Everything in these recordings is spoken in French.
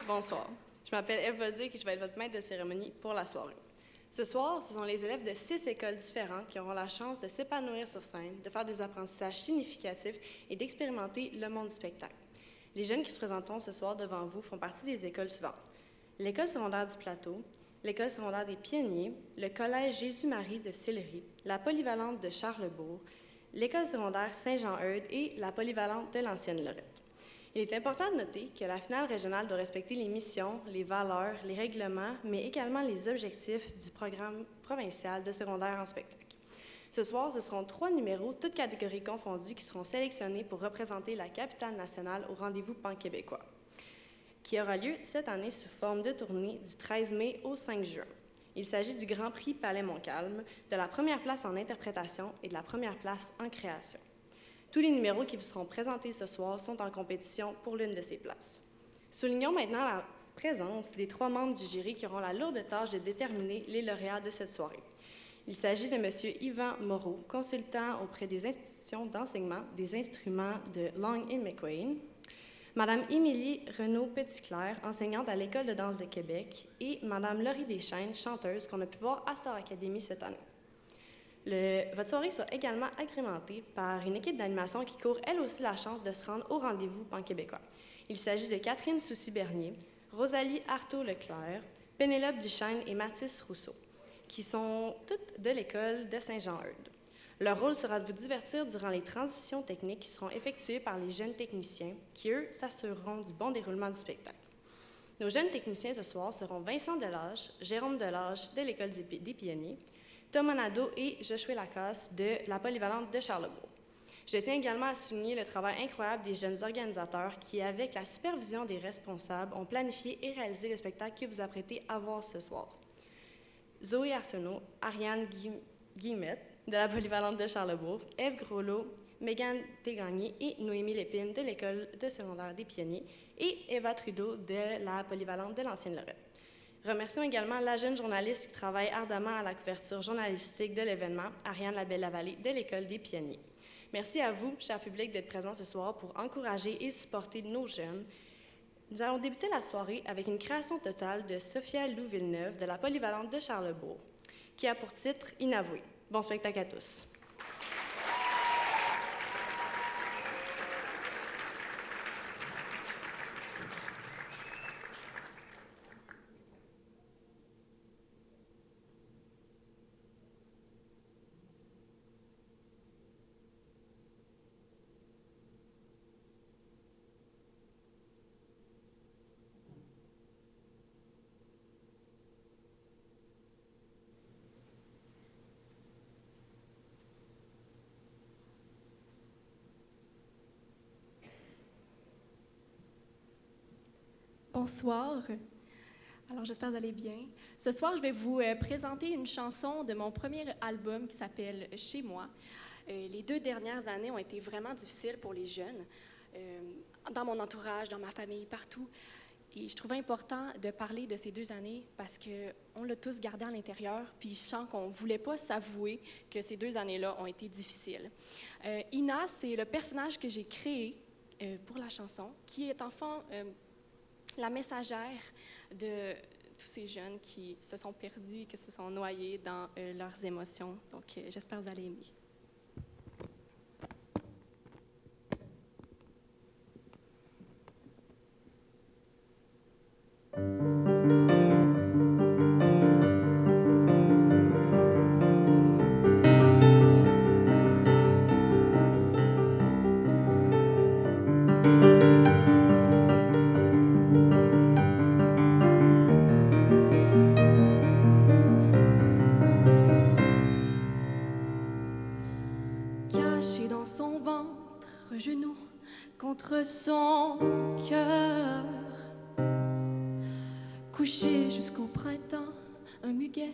Bonsoir. Je m'appelle Eve Bolduc et je vais être votre maître de cérémonie pour la soirée. Ce soir, ce sont les élèves de 6 écoles différentes qui auront la chance de s'épanouir sur scène, de faire des apprentissages significatifs et d'expérimenter le monde du spectacle. Les jeunes qui se présenteront ce soir devant vous font partie des écoles suivantes. L'école secondaire du Plateau, l'école secondaire des Pionniers, le collège Jésus-Marie de Sillery, la polyvalente de Charlesbourg, l'école secondaire Saint-Jean-Eudes et la polyvalente de l'Ancienne-Lorette. Il est important de noter que la finale régionale doit respecter les missions, les valeurs, les règlements, mais également les objectifs du programme provincial de secondaire en spectacle. Ce soir, ce seront 3 numéros, toutes catégories confondues, qui seront sélectionnés pour représenter la capitale nationale au rendez-vous pan-québécois, qui aura lieu cette année sous forme de tournée du 13 mai au 5 juin. Il s'agit du Grand Prix Palais Montcalm, de la première place en interprétation et de la première place en création. Tous les numéros qui vous seront présentés ce soir sont en compétition pour l'une de ces places. Soulignons maintenant la présence des 3 membres du jury qui auront la lourde tâche de déterminer les lauréats de cette soirée. Il s'agit de M. Yvan Moreau, consultant auprès des institutions d'enseignement des instruments de Long & McQueen, Mme Émilie Renaud-Petitclerc, enseignante à l'École de danse de Québec, et Mme Laurie Deschênes, chanteuse qu'on a pu voir à Star Academy cette année. Votre soirée sera également agrémentée par une équipe d'animation qui court elle aussi la chance de se rendre au rendez-vous pan-québécois. Il s'agit de Catherine Soucy-Bernier, Rosalie Artaud-Leclerc, Pénélope Duchesne et Mathis Rousseau, qui sont toutes de l'école de Saint-Jean-Eudes. Leur rôle sera de vous divertir durant les transitions techniques qui seront effectuées par les jeunes techniciens qui, eux, s'assureront du bon déroulement du spectacle. Nos jeunes techniciens ce soir seront Vincent Delage, Jérôme Delage de l'École des Pionniers, Thomas Nadeau et Josué Lacasse de la polyvalente de Charlesbourg. Je tiens également à souligner le travail incroyable des jeunes organisateurs qui, avec la supervision des responsables, ont planifié et réalisé le spectacle que vous apprêtez à voir ce soir. Zoé Arsenault, Ariane Guillemette de la polyvalente de Charlesbourg, Ève Groslot, Mégane Desgagnés et Noémie Lépine de l'École de secondaire des Pionniers et Eva Trudeau de la polyvalente de l'Ancienne-Lorette. Remercions également la jeune journaliste qui travaille ardemment à la couverture journalistique de l'événement, Ariane Labelle-Lavallée de l'École des Pionniers. Merci à vous, cher public, d'être présents ce soir pour encourager et supporter nos jeunes. Nous allons débuter la soirée avec une création totale de Sophia Lou-Villeneuve de la polyvalente de Charlesbourg, qui a pour titre « Inavoué ». Bon spectacle à tous. Bonsoir. Alors, j'espère que vous allez bien. Ce soir, je vais vous présenter une chanson de mon premier album qui s'appelle « Chez moi ». Les 2 dernières années ont été vraiment difficiles pour les jeunes, dans mon entourage, dans ma famille, partout. Et je trouvais important de parler de ces 2 années parce qu'on l'a tous gardé à l'intérieur, puis je sens qu'on ne voulait pas s'avouer que ces 2 années-là ont été difficiles. Ina, c'est le personnage que j'ai créé pour la chanson, qui est enfant... la messagère de tous ces jeunes qui se sont perdus et qui se sont noyés dans leurs émotions. Donc, j'espère que vous allez aimer. Contre son cœur, couché jusqu'au printemps, un muguet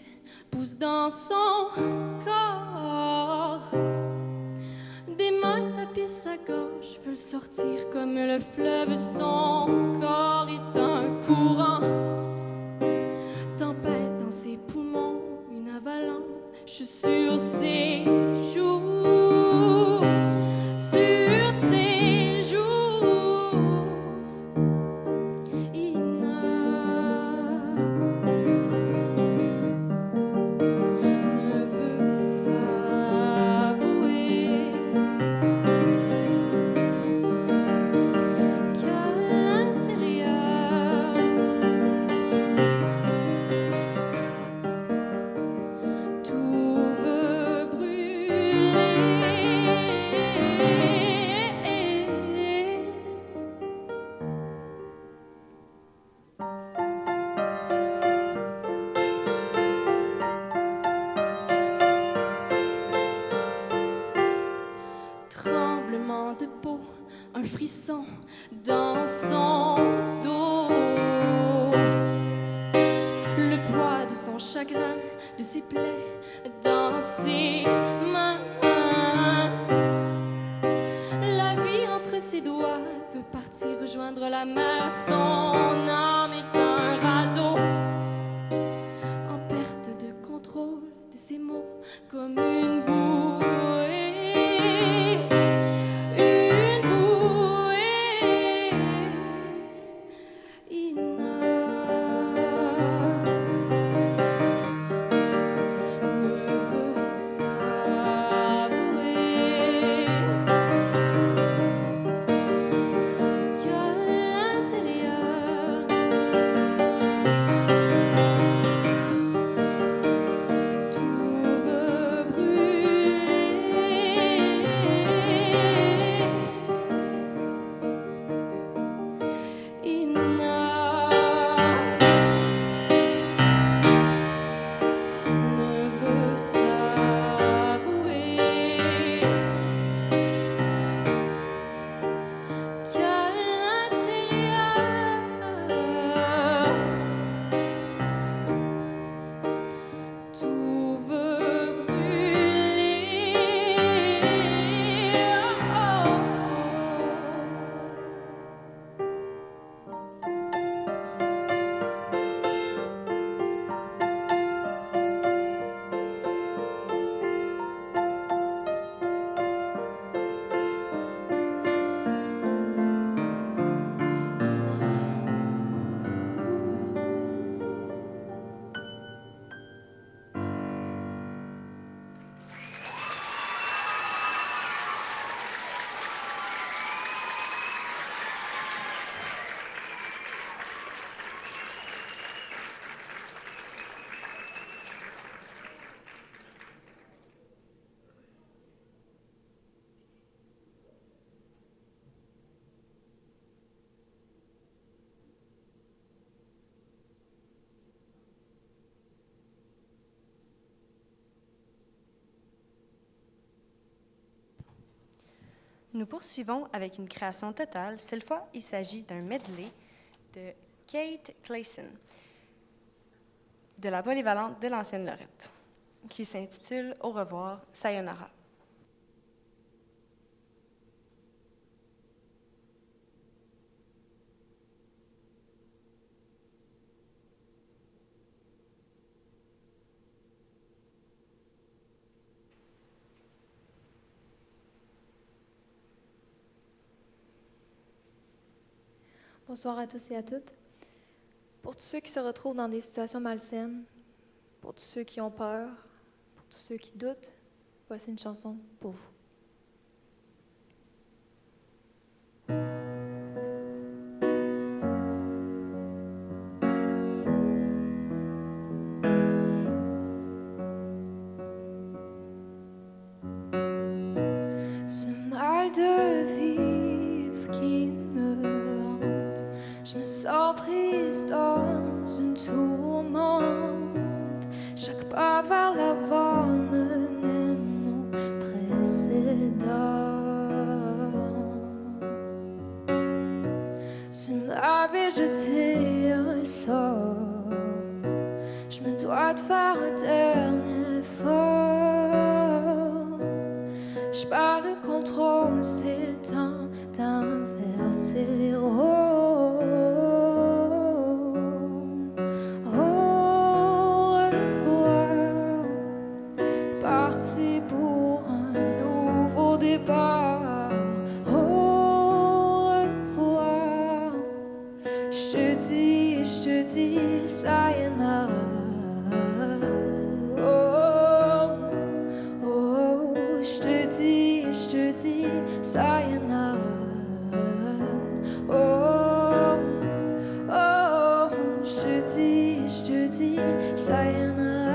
pousse dans son corps. Des mains tapissent sa gorge, veulent sortir comme le fleuve. Son corps est un courant, tempête dans ses poumons, une avalanche sur ses joues. Sur ses jours, Ina. frissons dans son dos. Le poids de son chagrin, de ses plaies dans ses mains. La vie entre ses doigts veut partir rejoindre la mer. Son âme est un radeau en perte de contrôle de ses mots comme une bouée. Une bouée. Ina ne veut s'avouer qu'à l'intérieur tout veut brûler. Ina ne veut s'avouer qu'à l'intérieur tout veut brûler. Oh, oh. Nous poursuivons avec une création totale. Cette fois, il s'agit d'un medley de Kate Clayson, de la polyvalente de l'ancienne Lorette, qui s'intitule « Au revoir, Sayonara ». Bonsoir à tous et à toutes. Pour tous ceux qui se retrouvent dans des situations malsaines, pour tous ceux qui ont peur, pour tous ceux qui doutent, voici une chanson pour vous. Ce mal de vivre qui me hante, je me sens prise dans une tourmente. Chaque pas vers l'avant me mène au précédent. Tu m'avais jeté un sort, je me dois de faire un dernier effort. Je perds le contrôle, c'est le temps d'inverser les rôles. Au revoir, parti pour un nouveau départ. Au revoir, je te dis, sayonara. Je te dis, sayonara. Oh, oh, je te dis, sayonara.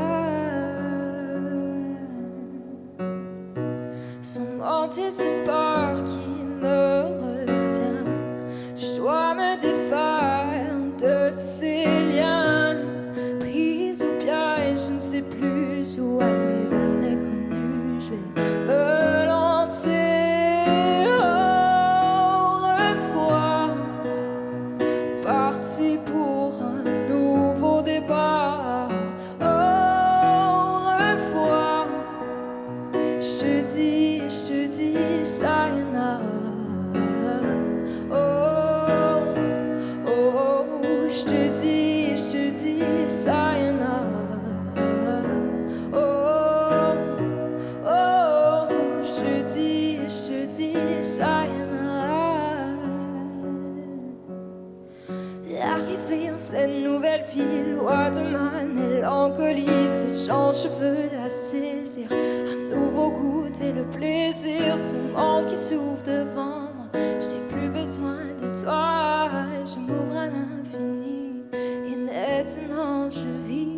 Sont montées cette peur qui me retient. Je dois me défaire de ces liens. Prise au piège, je ne sais plus où aller vers l'inconnu. Je vais me lancer. Au dis, sayonara. Oh, oh, je te dis, sayonara. Arrivé en cette nouvelle ville, loin de ma mélancolie, ces gens cheveux à saisir, à nouveau goûter le plaisir, ce monde qui s'ouvre devant moi. Je n'ai plus besoin de toi, je m'ouvre à l'infini et maintenant je vis.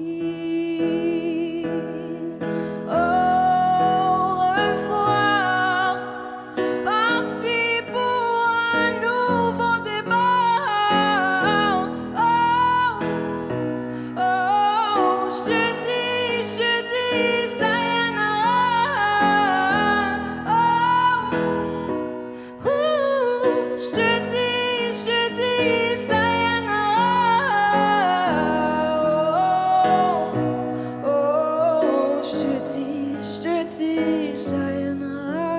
Au revoir, parti pour un nouveau départ. Oh, oh, je te dis, sayonara. Oh, je te dis, sayonara. Oh, je te dis, sayonara.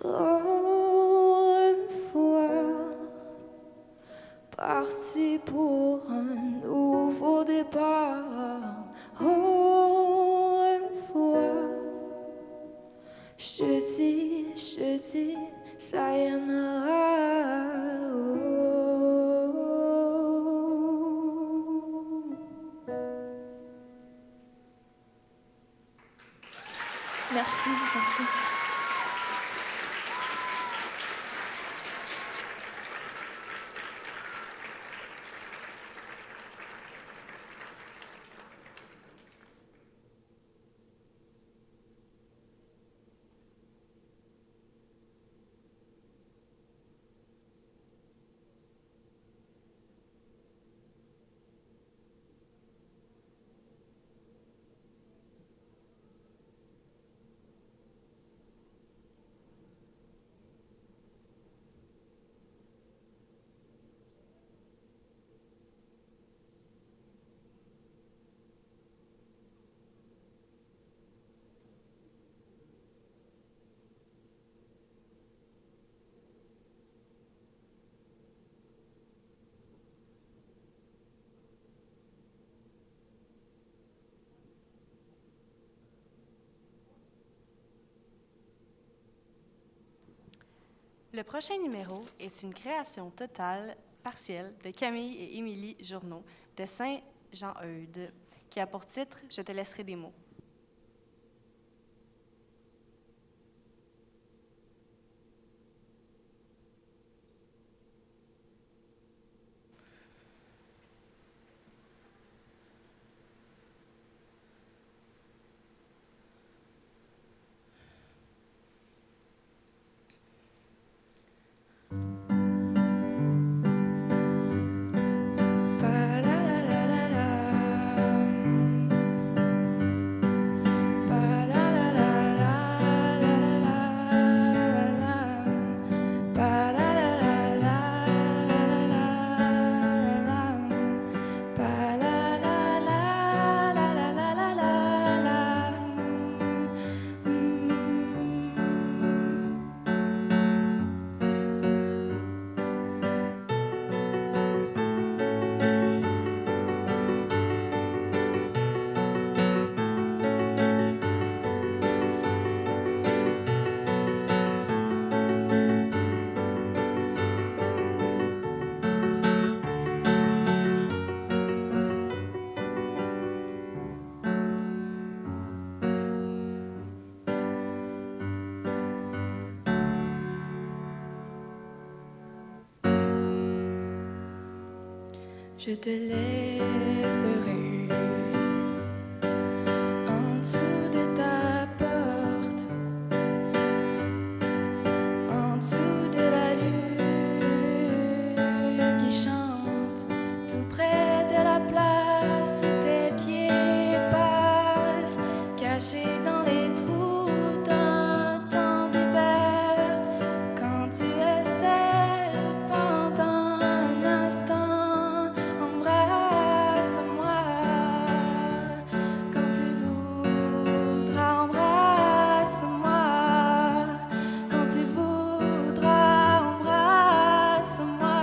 Au revoir, parti pour un nouveau départ. Au revoir, je dis, sayonara. Merci, merci. Le prochain numéro est une création totale, partielle, de Camille et Émilie Journeau de Saint-Jean-Eudes, qui a pour titre « Je te laisserai des mots ». Je te laisserai en dessous de ta porte, en dessous de la lune qui chante, tout près de la place où tes pieds passent, cachés dans les trous d'un temps d'hiver, quand tu es seul pendant un instant. Embrasse-moi quand tu voudras, embrasse-moi quand tu voudras, embrasse-moi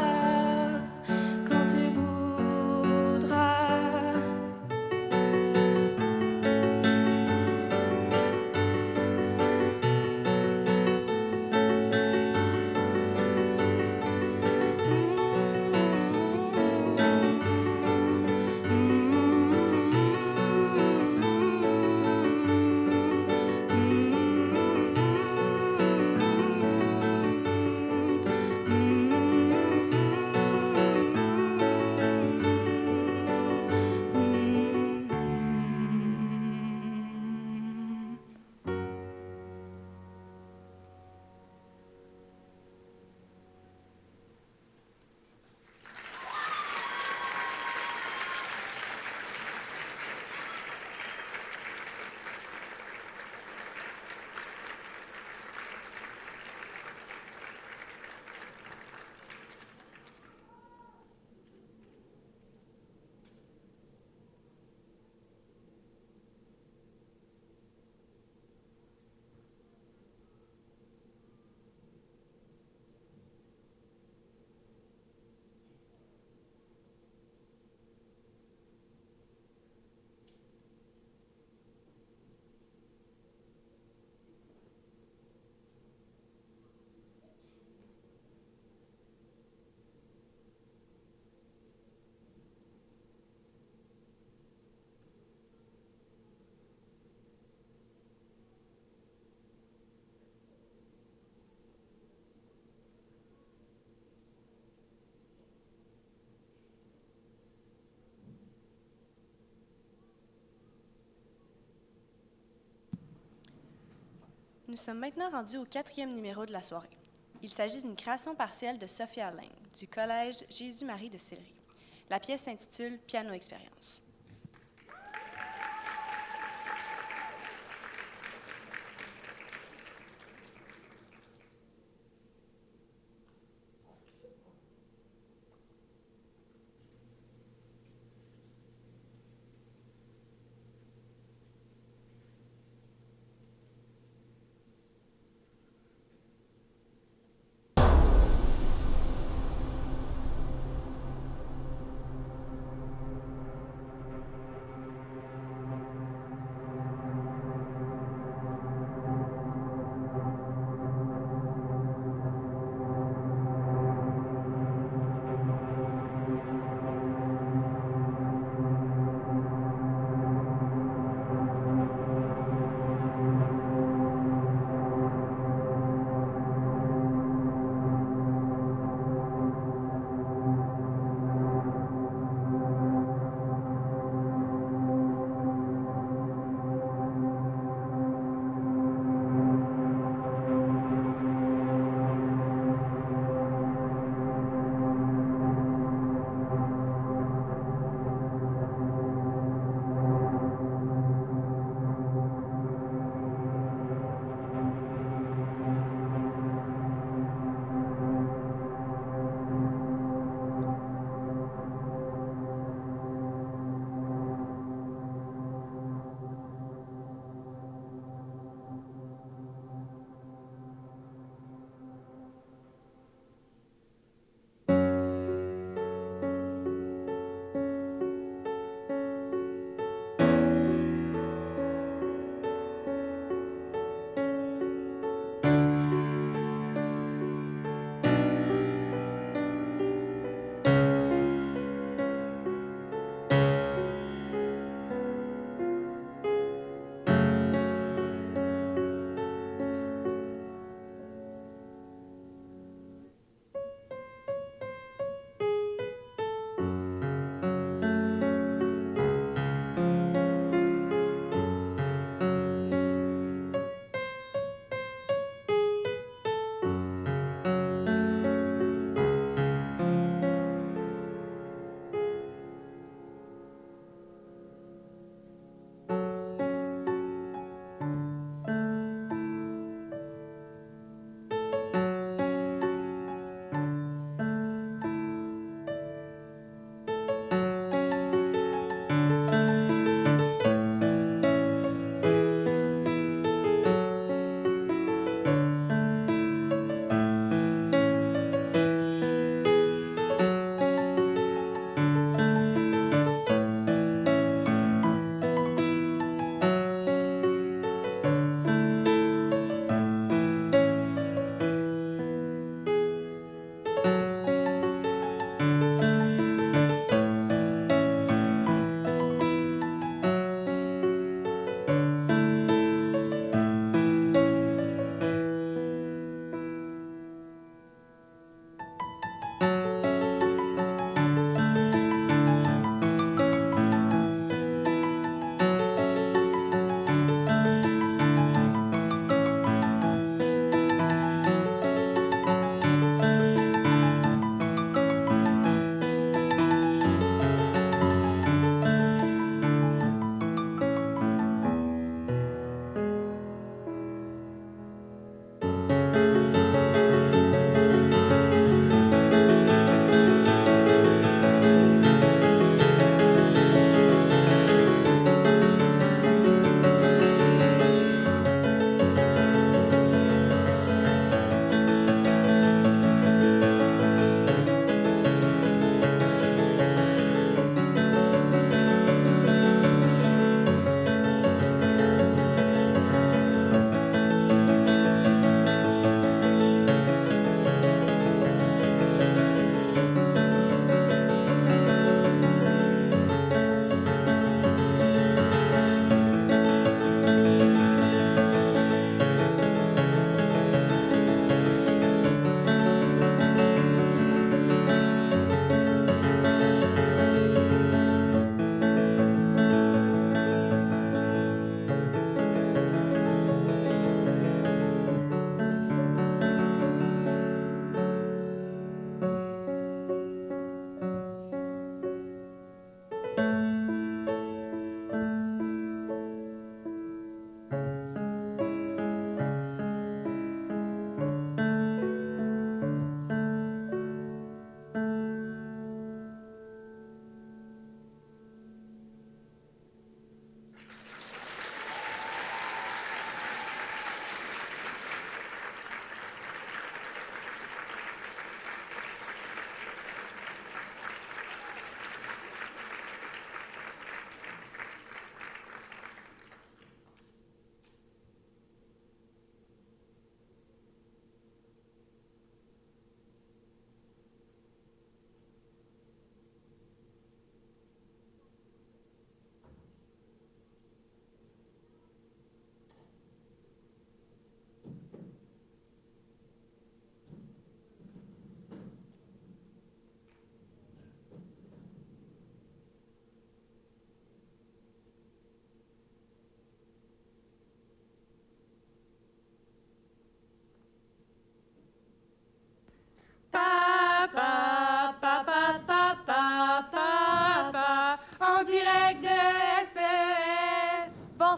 Nous sommes maintenant rendus au 4e numéro de la soirée. Il s'agit d'une création partielle de Sophia Lang, du Collège Jésus-Marie de Sillery. La pièce s'intitule « Piano Expérience ».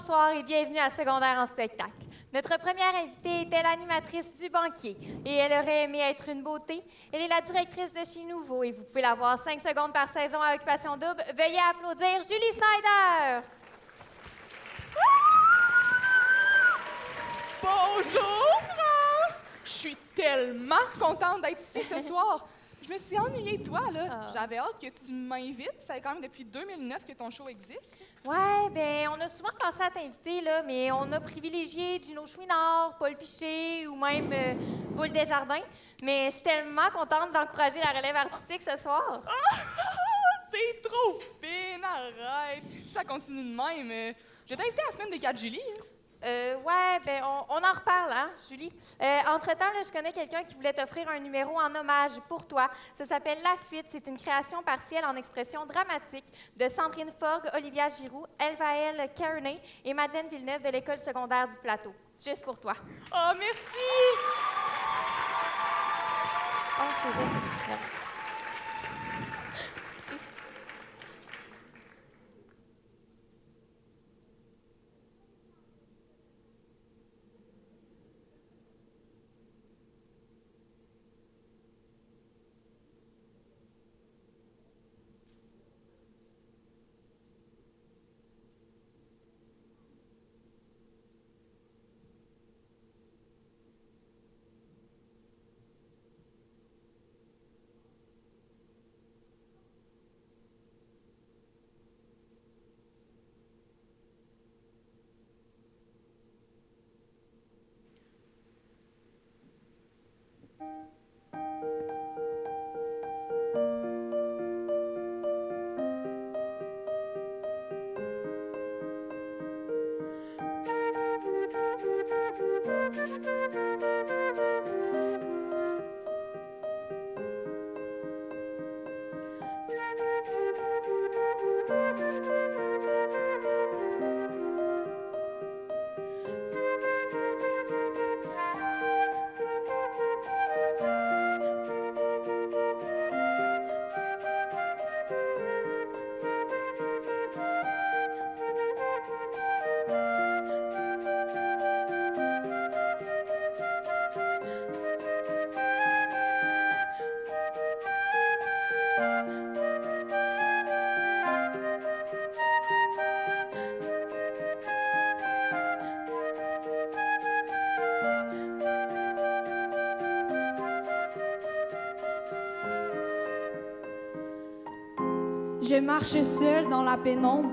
bonsoir et bienvenue à Secondaire en spectacle. Notre première invitée était l'animatrice du banquier et elle aurait aimé être une beauté. Elle est la directrice de Chez Nouveau et vous pouvez la voir 5 secondes par saison à Occupation Double. Veuillez applaudir Julie Snyder! Bonjour France! Je suis tellement contente d'être ici ce soir. Je me suis ennuyée de toi, là. J'avais hâte que tu m'invites. Ça fait quand même depuis 2009 que ton show existe. Ouais, ben on a souvent pensé à t'inviter, là, mais on a privilégié Gino Chouinard, Paul Piché ou même Boule Desjardins. Mais je suis tellement contente d'encourager la relève artistique ce soir. T'es trop fine, arrête! Si ça continue de même, je vais t'inviter à la semaine des 4 juillet. Hein? Ouais, ben on en reparle, hein, Julie? Entre-temps, là, je connais quelqu'un qui voulait t'offrir un numéro en hommage pour toi. Ça s'appelle La Fuite. C'est une création partielle en expression dramatique de Sandrine Forgue, Olivia Giroux, Elvaël Kearney et Madeleine Villeneuve de l'École secondaire du Plateau. Juste pour toi. Oh, merci! Oh, c'est vrai. Juste. Je marche seule dans la pénombre,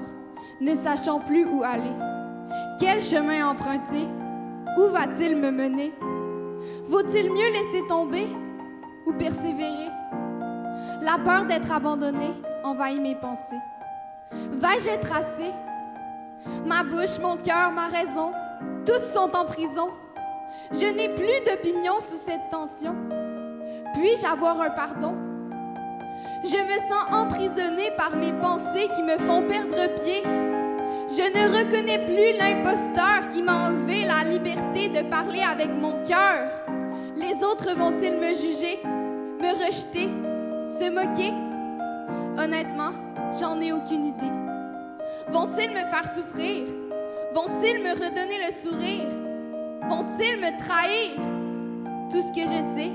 ne sachant plus où aller. Quel chemin emprunter? Où va-t-il me mener? Vaut-il mieux laisser tomber ou persévérer? La peur d'être abandonnée envahit mes pensées. Vais-je être assez? Ma bouche, mon cœur, ma raison, tous sont en prison. Je n'ai plus d'opinion sous cette tension. Puis-je avoir un pardon? Je me sens emprisonnée par mes pensées qui me font perdre pied. Je ne reconnais plus l'imposteur qui m'a enlevé la liberté de parler avec mon cœur. Les autres vont-ils me juger, me rejeter, se moquer? Honnêtement, j'en ai aucune idée. Vont-ils me faire souffrir? Vont-ils me redonner le sourire? Vont-ils me trahir? Tout ce que je sais,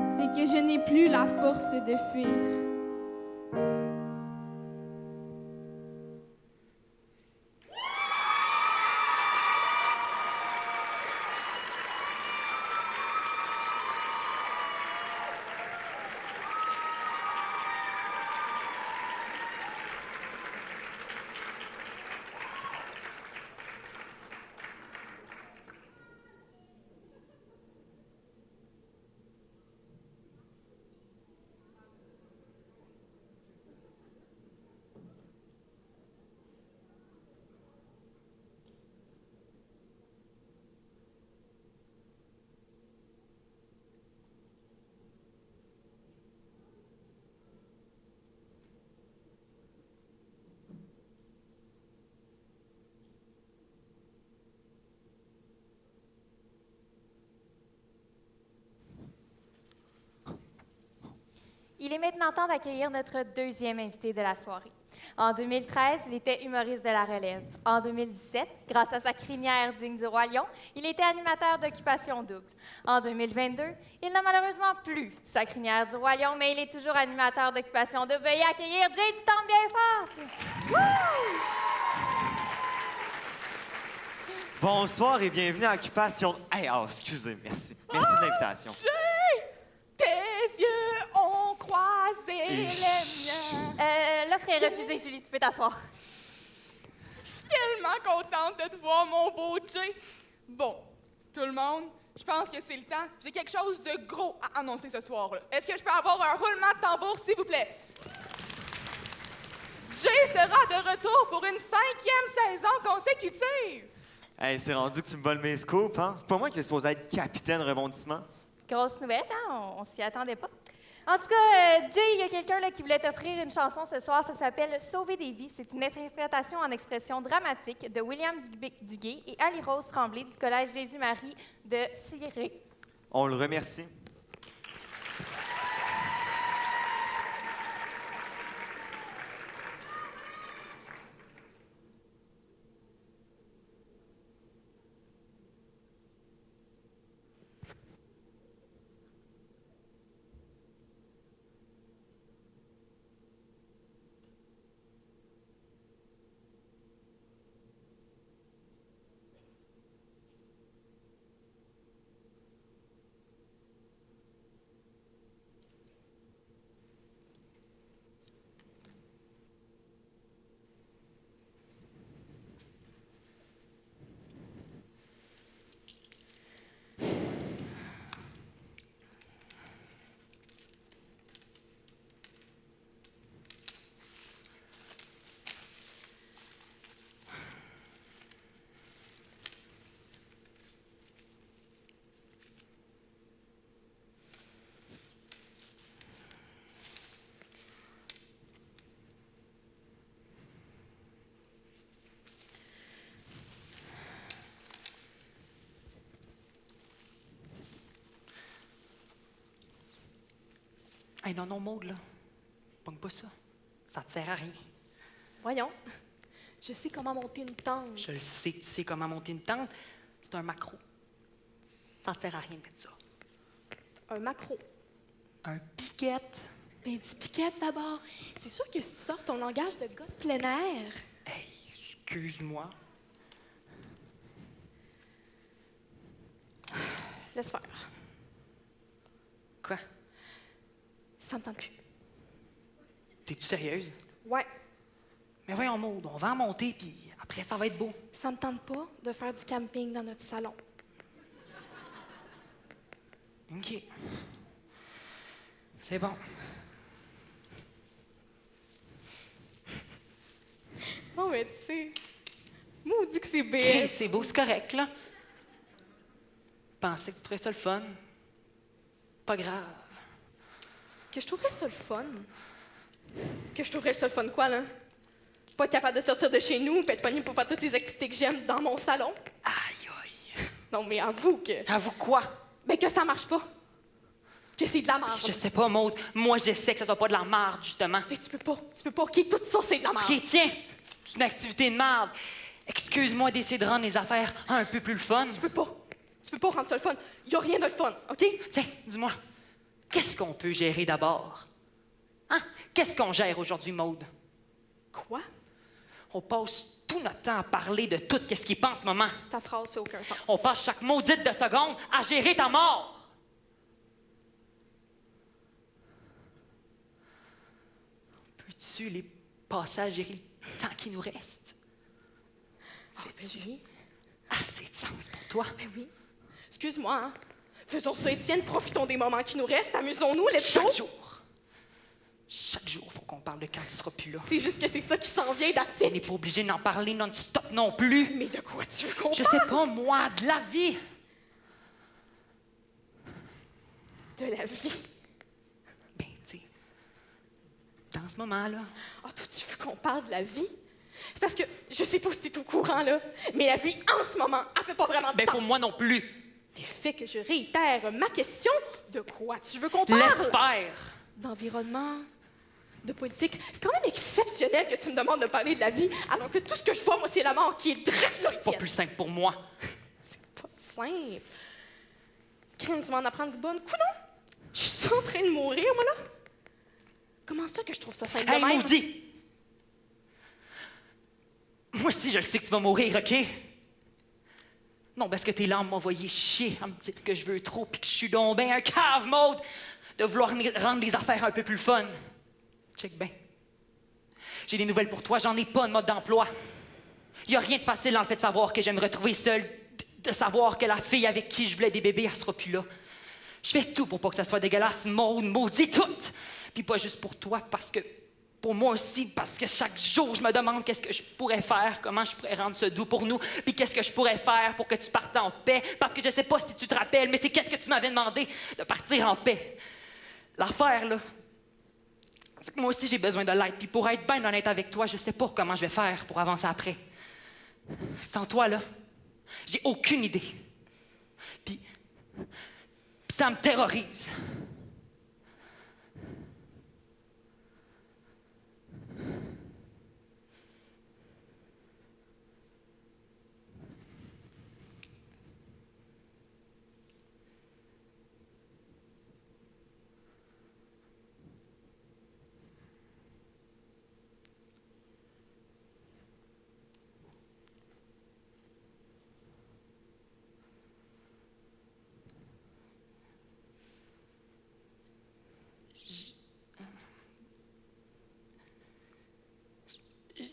c'est que je n'ai plus la force de fuir. Il est maintenant temps d'accueillir notre deuxième invité de la soirée. En 2013, il était humoriste de la relève. En 2017, grâce à sa crinière digne du Roi Lion, il était animateur d'Occupation Double. En 2022, il n'a malheureusement plus sa crinière du Roi Lion, mais il est toujours animateur d'Occupation Double. Veuillez accueillir Jay du Temple bien fort! Woo! Bonsoir et bienvenue à Occupation... Hey, excusez, merci. Merci de l'invitation. Tes yeux ont croisé les miens. L'offre est refusée, Julie, tu peux t'asseoir. Je suis tellement contente de te voir, mon beau Jay. Bon, tout le monde, je pense que c'est le temps. J'ai quelque chose de gros à annoncer ce soir-là. Est-ce que je peux avoir un roulement de tambour, s'il vous plaît? Jay sera de retour pour une 5e saison consécutive. Hey, c'est rendu que tu me voles mes scoops, hein? C'est pas moi qui est supposé être capitaine rebondissement. Grosse nouvelle, hein? On s'y attendait pas. En tout cas, Jay, il y a quelqu'un là, qui voulait t'offrir une chanson ce soir. Ça s'appelle « Sauver des vies ». C'est une interprétation en expression dramatique de William Duguay et Ali-Rose Tremblay du Collège Jésus-Marie de Ciré. On le remercie. Hey, non, Maude, là. Pogne pas ça. Ça te sert à rien. Voyons. Je sais comment monter une tente. Je le sais, tu sais comment monter une tente. C'est un macro. Ça te sert à rien de mettre ça. Un macro. Un piquette. Ben, dis piquette d'abord. C'est sûr que si tu sors ton langage de gars de plein air. Hey, excuse-moi. Laisse faire. Quoi? Ça me tente plus. T'es-tu sérieuse? Ouais. Mais voyons, Maude, on va en monter, puis après, ça va être beau. Ça me tente pas de faire du camping dans notre salon. OK. C'est bon. Oh, mais tu sais, maudit que c'est BS. Hey, c'est beau, c'est correct, là. Pensais que tu trouvais ça le fun. Pas grave. Que je trouverais ça le fun. Que je trouverais ça le fun quoi, là? Pas être capable de sortir de chez nous, puis être pogné pour faire toutes les activités que j'aime dans mon salon. Aïe, aïe. Non, mais avoue que... Avoue quoi? Ben que ça marche pas. Que c'est de la merde. Je sais pas, Maude. Moi, je sais que ça soit pas de la marde, justement. Mais tu peux pas. OK, tout ça, c'est de la merde. OK, tiens. C'est une activité de marde. Excuse-moi d'essayer de rendre les affaires un peu plus le fun. Tu peux pas rendre ça le fun. Y a rien de le fun, OK? Tiens, dis-moi, qu'est-ce qu'on peut gérer d'abord? Hein? Qu'est-ce qu'on gère aujourd'hui, Maude? Quoi? On passe tout notre temps à parler de tout ce qui est pas en ce moment. Ta phrase fait aucun sens. On passe chaque maudite de seconde à gérer ta mort. Peux-tu les passer à gérer le temps qui nous reste? Fais-tu assez de sens pour toi? Ben oui. Excuse-moi, hein. Faisons ça, Étienne. Profitons des moments qui nous restent. Amusons-nous, let's go. Chaque jour, il faut qu'on parle de quand tu seras plus là. C'est juste que c'est ça qui s'en vient, On d'attitude. n'est pas obligé d'en parler non-stop non plus. Mais de quoi tu veux qu'on Je parle? sais pas, moi, de la vie. De la vie. Ben, tu sais, dans ce moment-là, Ah, toi, tu veux qu'on parle de la vie? C'est parce que, je sais pas si t'es au courant, là, mais la vie, en ce moment, elle fait pas vraiment de ben sens. pour moi non plus. Mais fait que je réitère ma question, de quoi tu veux qu'on parle? Laisse faire. d'environnement, de politique. C'est quand même exceptionnel que tu me demandes de parler de la vie, alors que tout ce que je vois, moi, c'est la mort qui est drette là. C'est pas plus simple pour moi. C'est pas simple. Crime, tu m'en apprends de bonnes. Coudonc! Je suis en train de mourir, moi, là. Comment ça que je trouve ça simple de Hey, même? maudit! Moi aussi, je le sais que tu vas mourir, OK? Non, parce que tes larmes m'ont envoyé chier à me dire que je veux trop puis que je suis donc ben un cave, Maud, de vouloir rendre les affaires un peu plus fun. Check ben. J'ai des nouvelles pour toi, j'en ai pas de mode d'emploi. Y a rien de facile dans le fait de savoir que je vais me retrouver seule, de savoir que la fille avec qui je voulais des bébés, elle sera plus là. Je fais tout pour pas que ça soit dégueulasse, Maud, maudit tout! Puis pas juste pour toi, parce que... Pour moi aussi, parce que chaque jour, je me demande qu'est-ce que je pourrais faire, comment je pourrais rendre ça doux pour nous, puis qu'est-ce que je pourrais faire pour que tu partes en paix, parce que je sais pas si tu te rappelles, mais c'est qu'est-ce que tu m'avais demandé de partir en paix. L'affaire, là, c'est que moi aussi, j'ai besoin de l'aide, puis pour être bien honnête avec toi, je sais pas comment je vais faire pour avancer après. Sans toi, là, j'ai aucune idée. Puis ça me terrorise.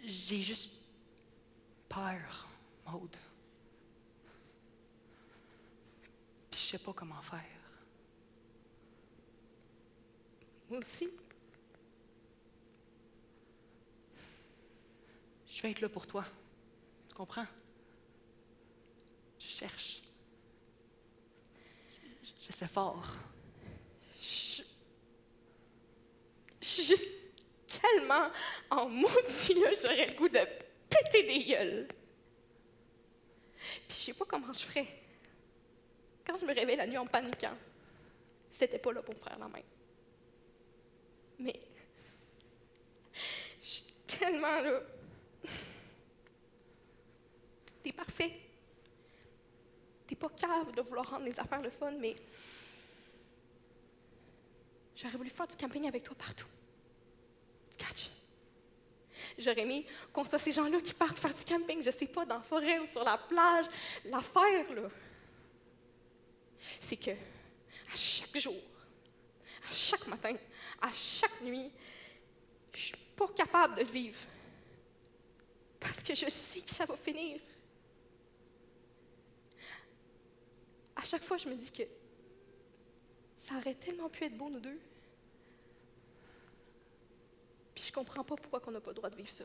J'ai juste peur, Maud. Puis je sais pas comment faire. Moi aussi. Je vais être là pour toi. Tu comprends? Je cherche. J'essaie fort. Je suis juste tellement en maudit, là, j'aurais le goût de péter des gueules. Puis je sais pas comment je ferais. Quand je me réveille la nuit en paniquant, c'était pas là pour me faire la main. Mais je suis tellement là. T'es parfait. T'es pas capable de vouloir rendre les affaires le fun, mais j'aurais voulu faire du camping avec toi partout. Tu catches? J'aurais aimé qu'on soit ces gens-là qui partent faire du camping, je sais pas, dans la forêt ou sur la plage. L'affaire, là, c'est que à chaque jour, à chaque matin, à chaque nuit, je suis pas capable de le vivre. Parce que je sais que ça va finir. À chaque fois, je me dis que ça aurait tellement pu être beau, nous deux. Puis je comprends pas pourquoi on n'a pas le droit de vivre ça.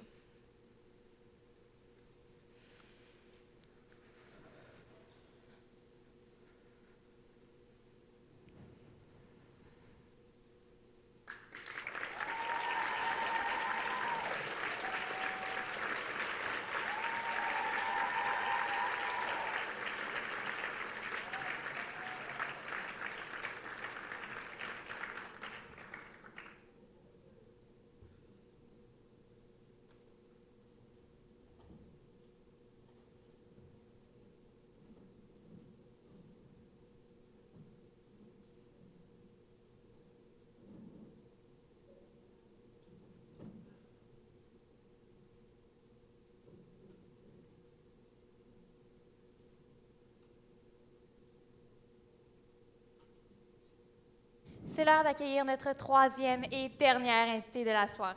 C'est l'heure d'accueillir notre troisième et dernière invitée de la soirée.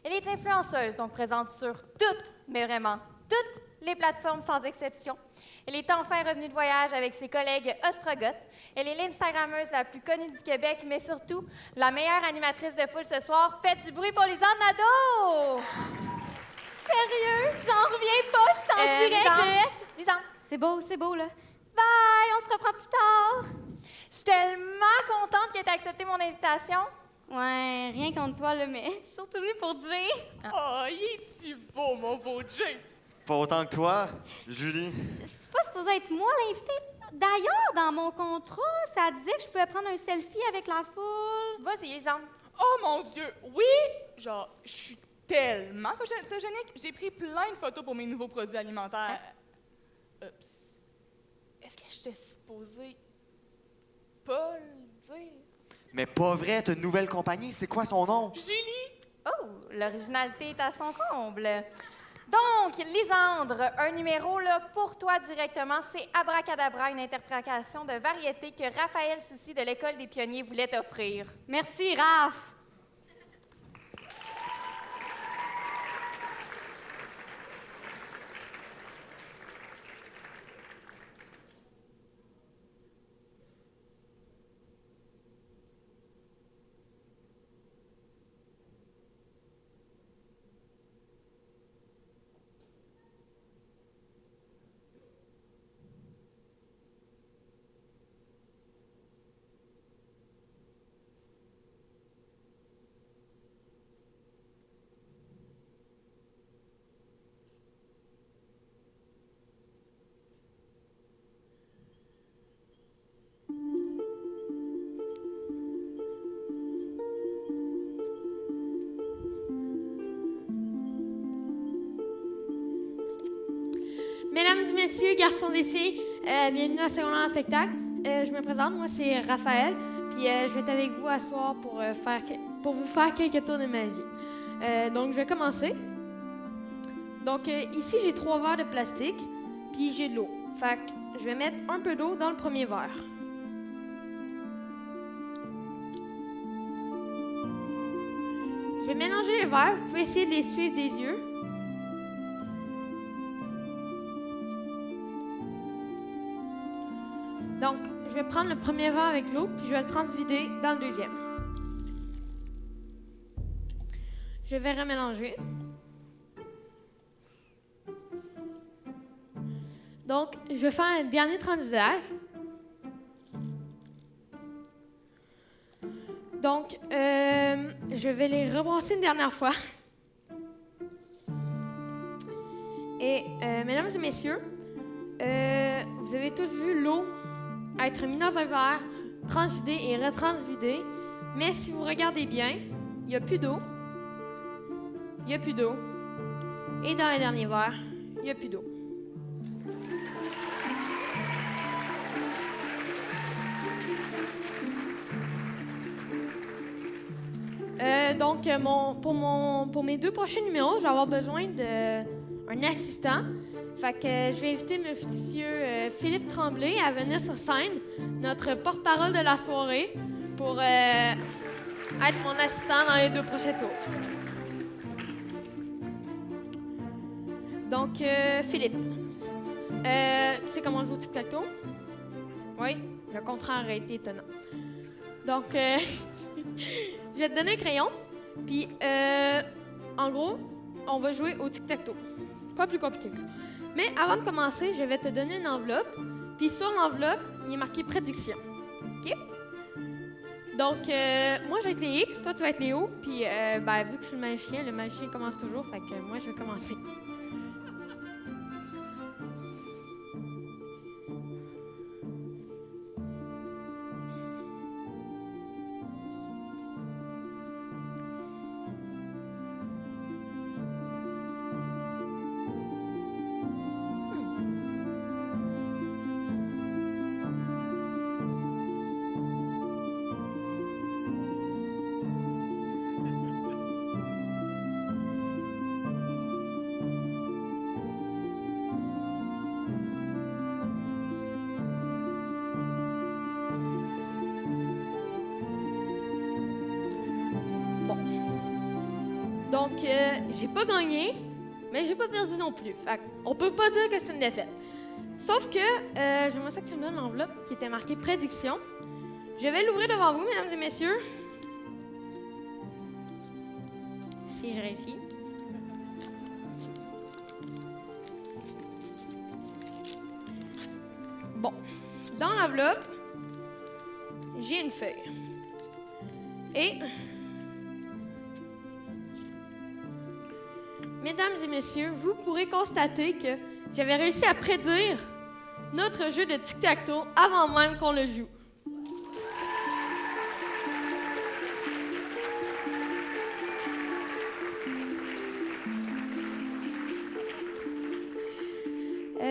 Elle est influenceuse, donc présente sur toutes, mais vraiment toutes les plateformes sans exception. Elle est enfin revenue de voyage avec ses collègues ostrogoths. Elle est l'Instagrammeuse la plus connue du Québec, mais surtout la meilleure animatrice de foule ce soir. Faites du bruit pour Lisanne Nadeau! Sérieux? J'en reviens pas, je suis en direct de... Lisanne. C'est beau, là. Bye, on se reprend plus tard. Je suis tellement contente que tu aies accepté mon invitation. Ouais, rien contre toi, là, mais je suis surtout venue pour Jay. Oh, il est-tu beau, mon beau Jay? Pas autant que toi, Julie. C'est pas supposé être moi l'invité. D'ailleurs, dans mon contrat, ça disait que je pouvais prendre un selfie avec la foule. Vas-y, Lisanne. Oh mon Dieu, oui! Genre, je suis tellement photogénique. J'ai pris plein de photos pour mes nouveaux produits alimentaires. Oups. Est-ce que j'étais supposée pas le dire? Mais pas vrai, t'as une nouvelle compagnie, c'est quoi son nom? Julie! Oh, l'originalité est à son comble. Donc, Lisandre, un numéro là, pour toi directement, c'est Abracadabra, une interprétation de variété que Raphaël Soucy de l'École des Pionniers voulait t'offrir. Merci, Raph. Mesdames et messieurs, garçons et filles, bienvenue à Secondaire en spectacle. Je me présente, moi c'est Raphaël, puis je vais être avec vous à soir pour vous faire quelques tours de magie. Donc je vais commencer. Donc ici j'ai 3 verres de plastique, puis j'ai de l'eau. Fait que je vais mettre un peu d'eau dans le premier verre. Je vais mélanger les verres, vous pouvez essayer de les suivre des yeux. Donc, je vais prendre le premier verre avec l'eau, puis je vais le transvider dans le deuxième. Je vais remélanger. Donc, je vais faire un dernier transvidage. Donc, je vais les rebrasser une dernière fois. Et, mesdames et messieurs, vous avez tous vu l'eau être mis dans un verre, transvidé et retransvidé. Mais si vous regardez bien, il n'y a plus d'eau. Il n'y a plus d'eau. Et dans le dernier verre, il n'y a plus d'eau. Donc, pour mes 2 prochains numéros, je vais avoir besoin d'un assistant. Fait que je vais inviter monsieur Philippe Tremblay à venir sur scène, notre porte-parole de la soirée, pour être mon assistant dans les 2 prochains tours. Donc, Philippe, tu sais comment on joue au tic-tac-toe? Oui, le contraire aurait été étonnant. Donc, je vais te donner un crayon, puis en gros, on va jouer au tic-tac-toe. Pas plus compliqué que ça. Mais avant de commencer, je vais te donner une enveloppe. Puis sur l'enveloppe, il est marqué prédiction. OK? Donc, moi, je vais être les X, toi, tu vas être les O. Puis, vu que je suis le magicien commence toujours. Fait que moi, je vais commencer. Donc, j'ai pas gagné, mais j'ai pas perdu non plus. Fait on peut pas dire que c'est une défaite. Sauf que, j'aimerais ça que tu me donnes l'enveloppe qui était marquée prédiction. Je vais l'ouvrir devant vous, mesdames et messieurs. Si je réussis. Bon, dans l'enveloppe, j'ai une feuille. Et, mesdames et messieurs, vous pourrez constater que j'avais réussi à prédire notre jeu de tic-tac-toe avant même qu'on le joue.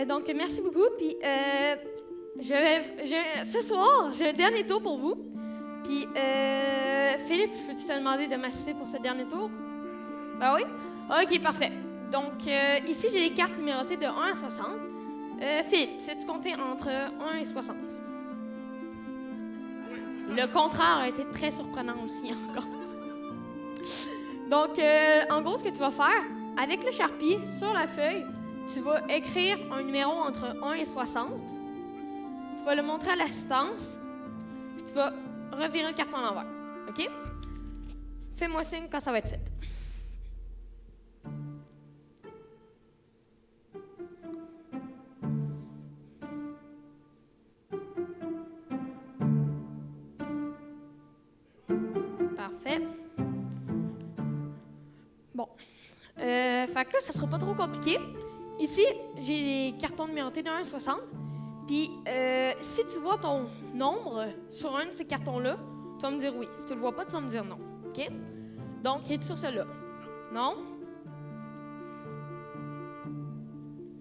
Donc, merci beaucoup. Puis, ce soir, j'ai un dernier tour pour vous. Puis, Philippe, peux-tu te demander de m'assister pour ce dernier tour? Ben oui? OK, parfait. Donc, ici, j'ai les cartes numérotées de 1 à 60. Philippe, sais-tu compter entre 1 et 60? Le contraire a été très surprenant aussi, encore. Donc, en gros, ce que tu vas faire, avec le Sharpie, sur la feuille, tu vas écrire un numéro entre 1 et 60. Tu vas le montrer à l'assistance, puis tu vas revirer le carton à l'envers. OK? Fais-moi signe quand ça va être fait. Parfait. Bon. Fait que là, ça sera pas trop compliqué. Ici, j'ai les cartons numérotés de 1 à 60. Puis, si tu vois ton nombre sur un de ces cartons-là, tu vas me dire oui. Si tu le vois pas, tu vas me dire non. OK? Donc, il est sur celle-là? Non?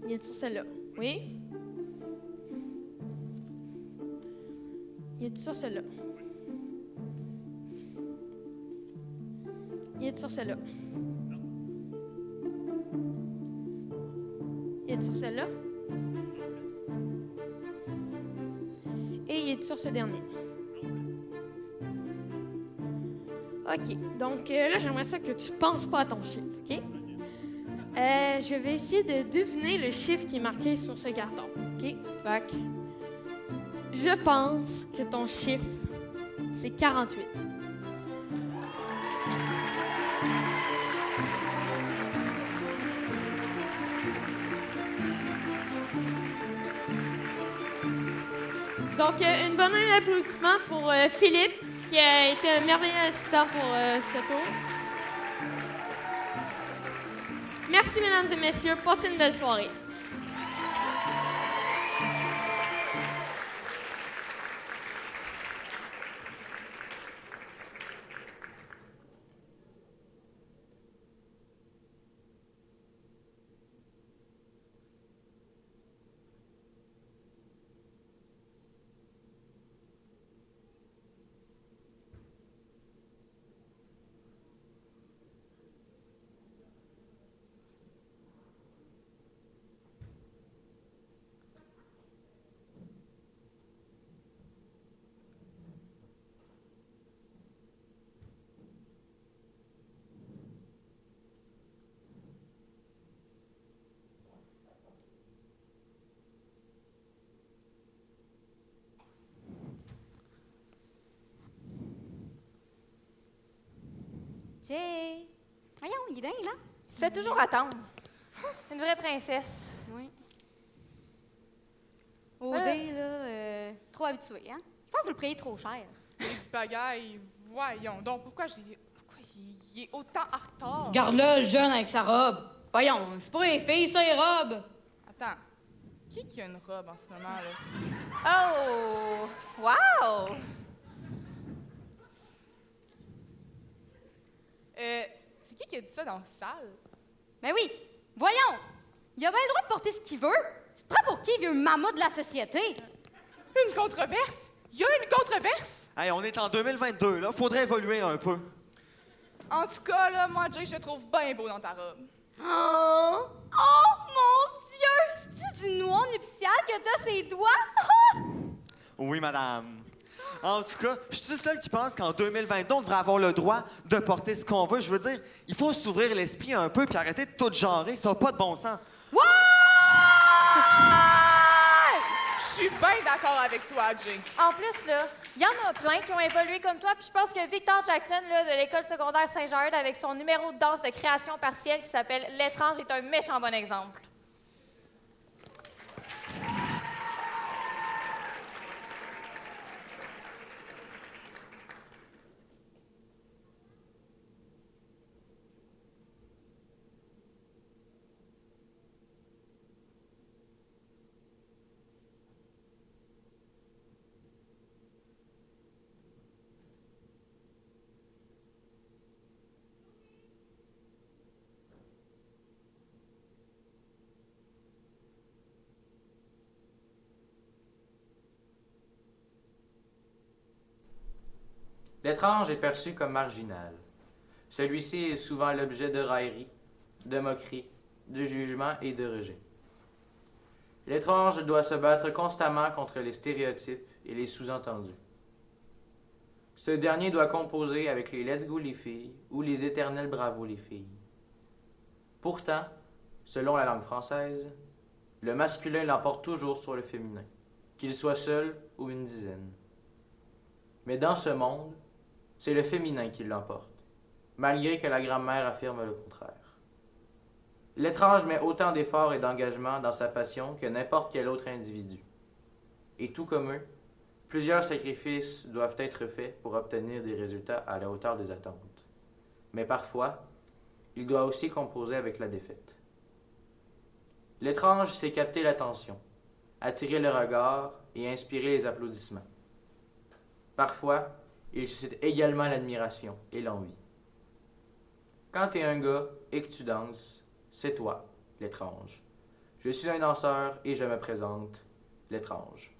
Il est sur celle-là? Oui? Il est sur celle-là? Il est sur celle-là? Il est sur celle-là? Et il est sur ce dernier. OK. Donc, là, j'aimerais ça que tu penses pas à ton chiffre, OK? Je vais essayer de deviner le chiffre qui est marqué sur ce carton, OK? Fait que je pense que ton chiffre, c'est 48. Donc, une bonne main d'applaudissement pour Philippe, qui a été un merveilleux assistant pour ce tour. Merci, mesdames et messieurs. Passez une belle soirée. Jay! Voyons, il est dingue, là. Tu te fais toujours attendre. Une vraie princesse. Oui. OD, là, trop habitué, hein? Je pense que vous le payez trop cher. Lady Pagaille, voyons donc, pourquoi il est autant en retard? Regarde-le, le jeune avec sa robe. Voyons, c'est pas les filles, ça, les robes. Attends, qui a une robe en ce moment, là? Oh! Wow! C'est qui a dit ça dans la salle? Mais oui, voyons! Il a bien le droit de porter ce qu'il veut. Tu te prends pour qui, vieux mammouth de la société? Une controverse? Il y a une controverse? Hey, on est en 2022, là. Faudrait évoluer un peu. En tout cas, là, moi, Jay, je te trouve bien beau dans ta robe. Oh! Oh, mon Dieu! C'est-tu du noir nuptial que t'as ses doigts? Oui, madame. En tout cas, je suis le seul qui pense qu'en 2022, on devrait avoir le droit de porter ce qu'on veut. Je veux dire, il faut s'ouvrir l'esprit un peu puis arrêter de tout genrer. Ça n'a pas de bon sens. Ouais! Je suis bien d'accord avec toi, Jay. En plus, là, il y en a plein qui ont évolué comme toi, puis je pense que Victor Jackson, là, de l'école secondaire Saint-Georges, avec son numéro de danse de création partielle qui s'appelle L'étrange, est un méchant bon exemple. L'étrange est perçu comme marginal. Celui-ci est souvent l'objet de railleries, de moqueries, de jugements et de rejets. L'étrange doit se battre constamment contre les stéréotypes et les sous-entendus. Ce dernier doit composer avec les let's go les filles ou les éternels bravo les filles. Pourtant, selon la langue française, le masculin l'emporte toujours sur le féminin, qu'il soit seul ou une dizaine. Mais dans ce monde, c'est le féminin qui l'emporte, malgré que la grammaire affirme le contraire. L'étrange met autant d'efforts et d'engagement dans sa passion que n'importe quel autre individu. Et tout comme eux, plusieurs sacrifices doivent être faits pour obtenir des résultats à la hauteur des attentes. Mais parfois, il doit aussi composer avec la défaite. L'étrange sait capter l'attention, attirer le regard et inspirer les applaudissements. Parfois, il suscite également l'admiration et l'envie. Quand t'es un gars et que tu danses, c'est toi, l'étrange. Je suis un danseur et je me présente, l'étrange.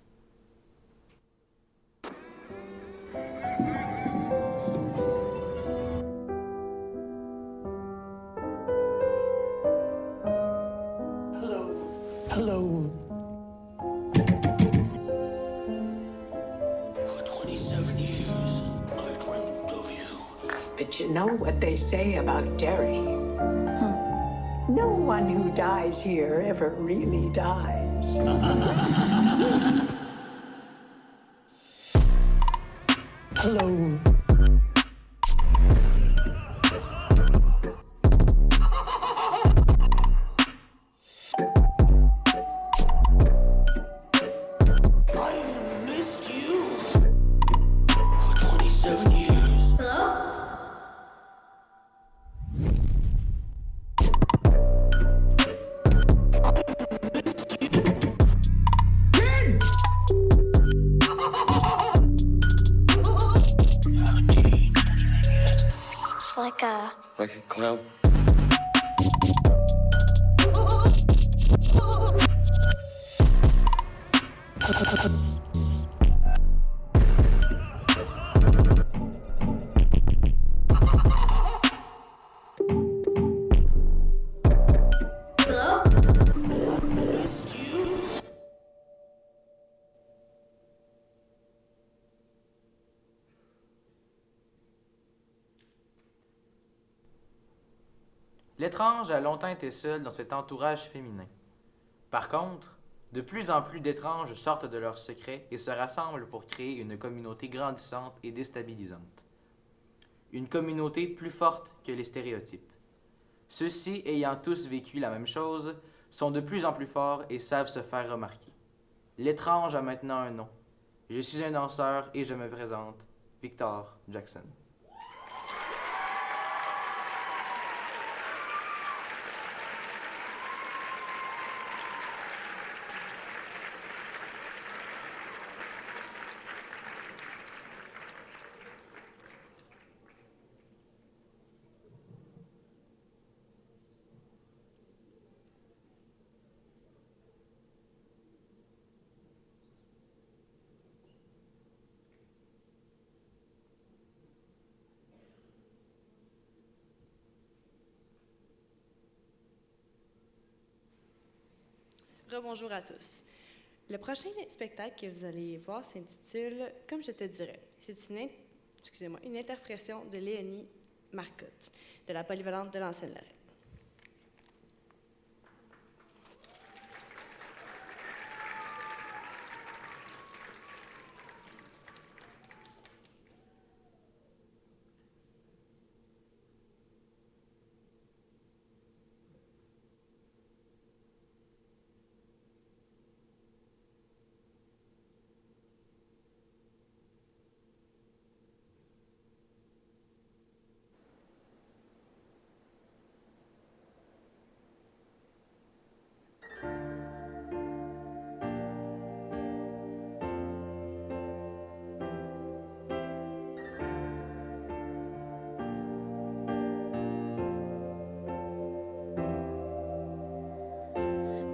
Hello. For 27 years, I dreamed of you. But you know what they say about Derry? No one who dies here ever really dies. Hello. I've missed you for 27 years. Hello? It's like a cloud. hello? Missed you. L'étrange a longtemps été seul dans cet entourage féminin. Par contre, de plus en plus d'étranges sortent de leurs secrets et se rassemblent pour créer une communauté grandissante et déstabilisante. Une communauté plus forte que les stéréotypes. Ceux-ci, ayant tous vécu la même chose, sont de plus en plus forts et savent se faire remarquer. L'étrange a maintenant un nom. Je suis un danseur et je me présente, Victor Jackson. Rebonjour à tous. Le prochain spectacle que vous allez voir s'intitule « Comme je te dirais ». C'est une interprétation de Léonie Marcotte, de la Polyvalente de l'Ancienne-Lorette.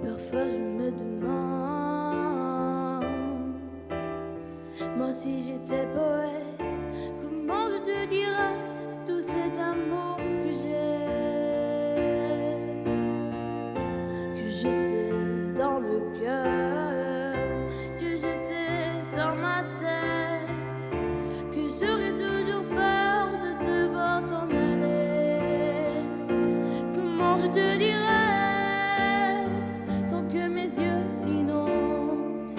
Parfois je me demande, moi si j'étais poète, comment dirais tout cet amour que j'ai, que j'étais dans le cœur, que j'étais dans ma tête, que j'aurais toujours peur de te voir t'en aller. Comment je te dirais sans que mes yeux s'inondent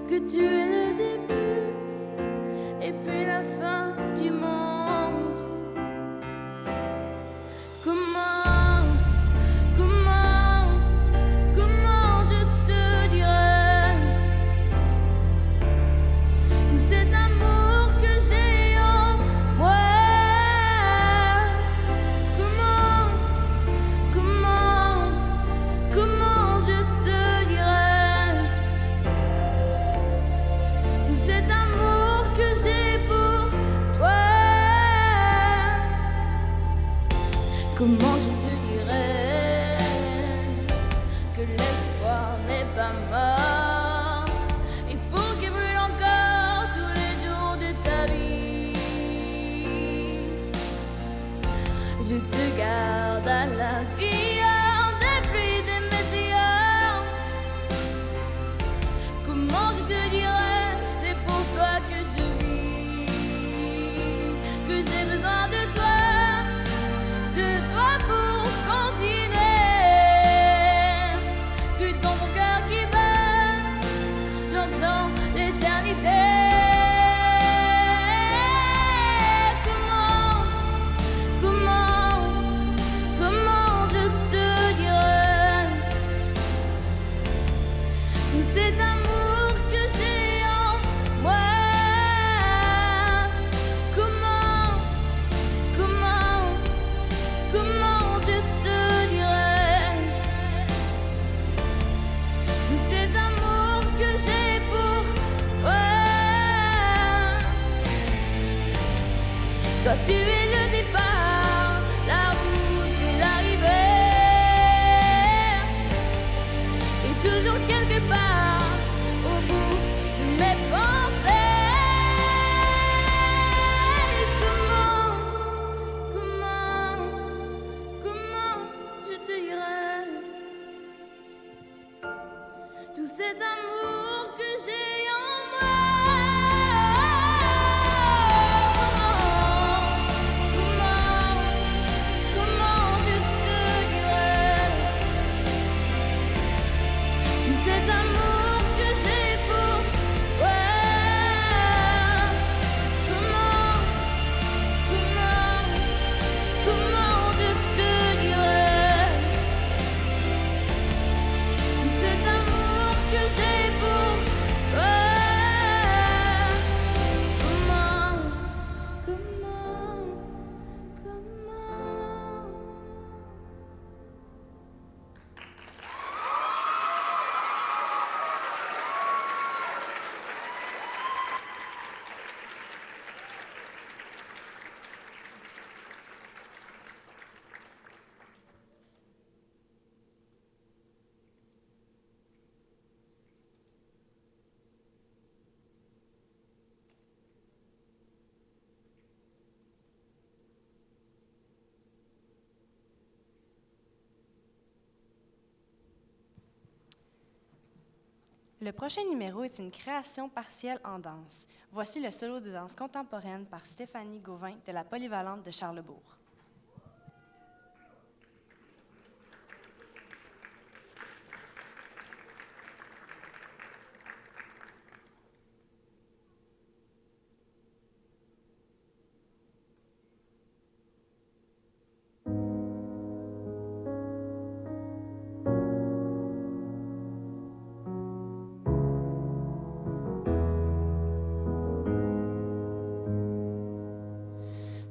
que tu es le début et puis la fin du monde. Comment je te dirais tout cet amour que j'ai en moi? Comment je te dirais tout cet amour que j'ai pour toi? Comment je te dirais que l'espoir n'est pas mort et pour qu'il brûle encore tous les jours de ta vie, je te garde à la rigueur des pluies, des météores. Comment je te dirais, c'est pour toi que je vis, que j'ai besoin de toi pour continuer, que dans mon cœur qui bat, j'entends l'éternité. Comment je te dirais tout cet amour que j'ai en moi? Comment je te dirais tout cet amour que j'ai pour toi? Toi tu es le départ, la route et l'arrivée, et toujours quelque part au bout de mes pensées. Comment je te dirais tout cet amour que j'ai en moi? Comment je te dirais tout cet amour que j'ai pour toi? Comment je te dirais tout cet amour que j'ai pour toi? Le prochain numéro est une création partielle en danse. Voici le solo de danse contemporaine par Stéphanie Gauvin de la Polyvalente de Charlesbourg.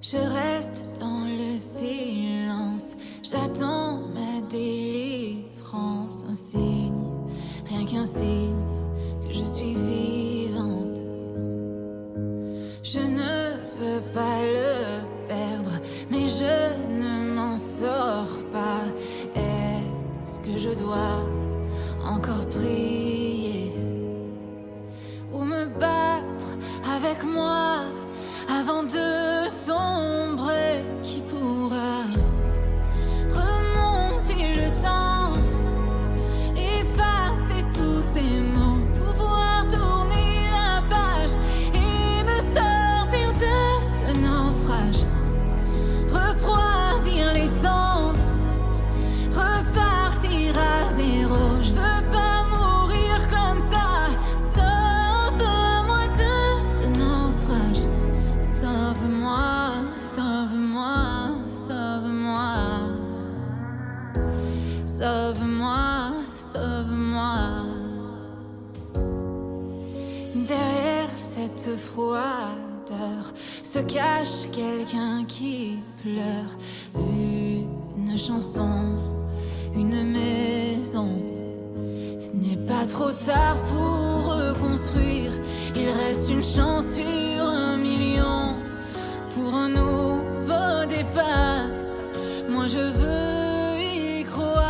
Je reste dans le silence, j'attends ma délivrance, un signe, rien qu'un signe que je suis vivante. Je ne veux pas le perdre, mais je ne m'en sors pas. Est-ce que je dois encore prier ou me battre avec moi avant de Sauve-moi, sauve-moi. Derrière cette froideur se cache quelqu'un qui pleure. Une chanson, une maison. Ce n'est pas trop tard pour reconstruire. Il reste une chance sur 1 million pour un nouveau départ. Moi je veux y croire.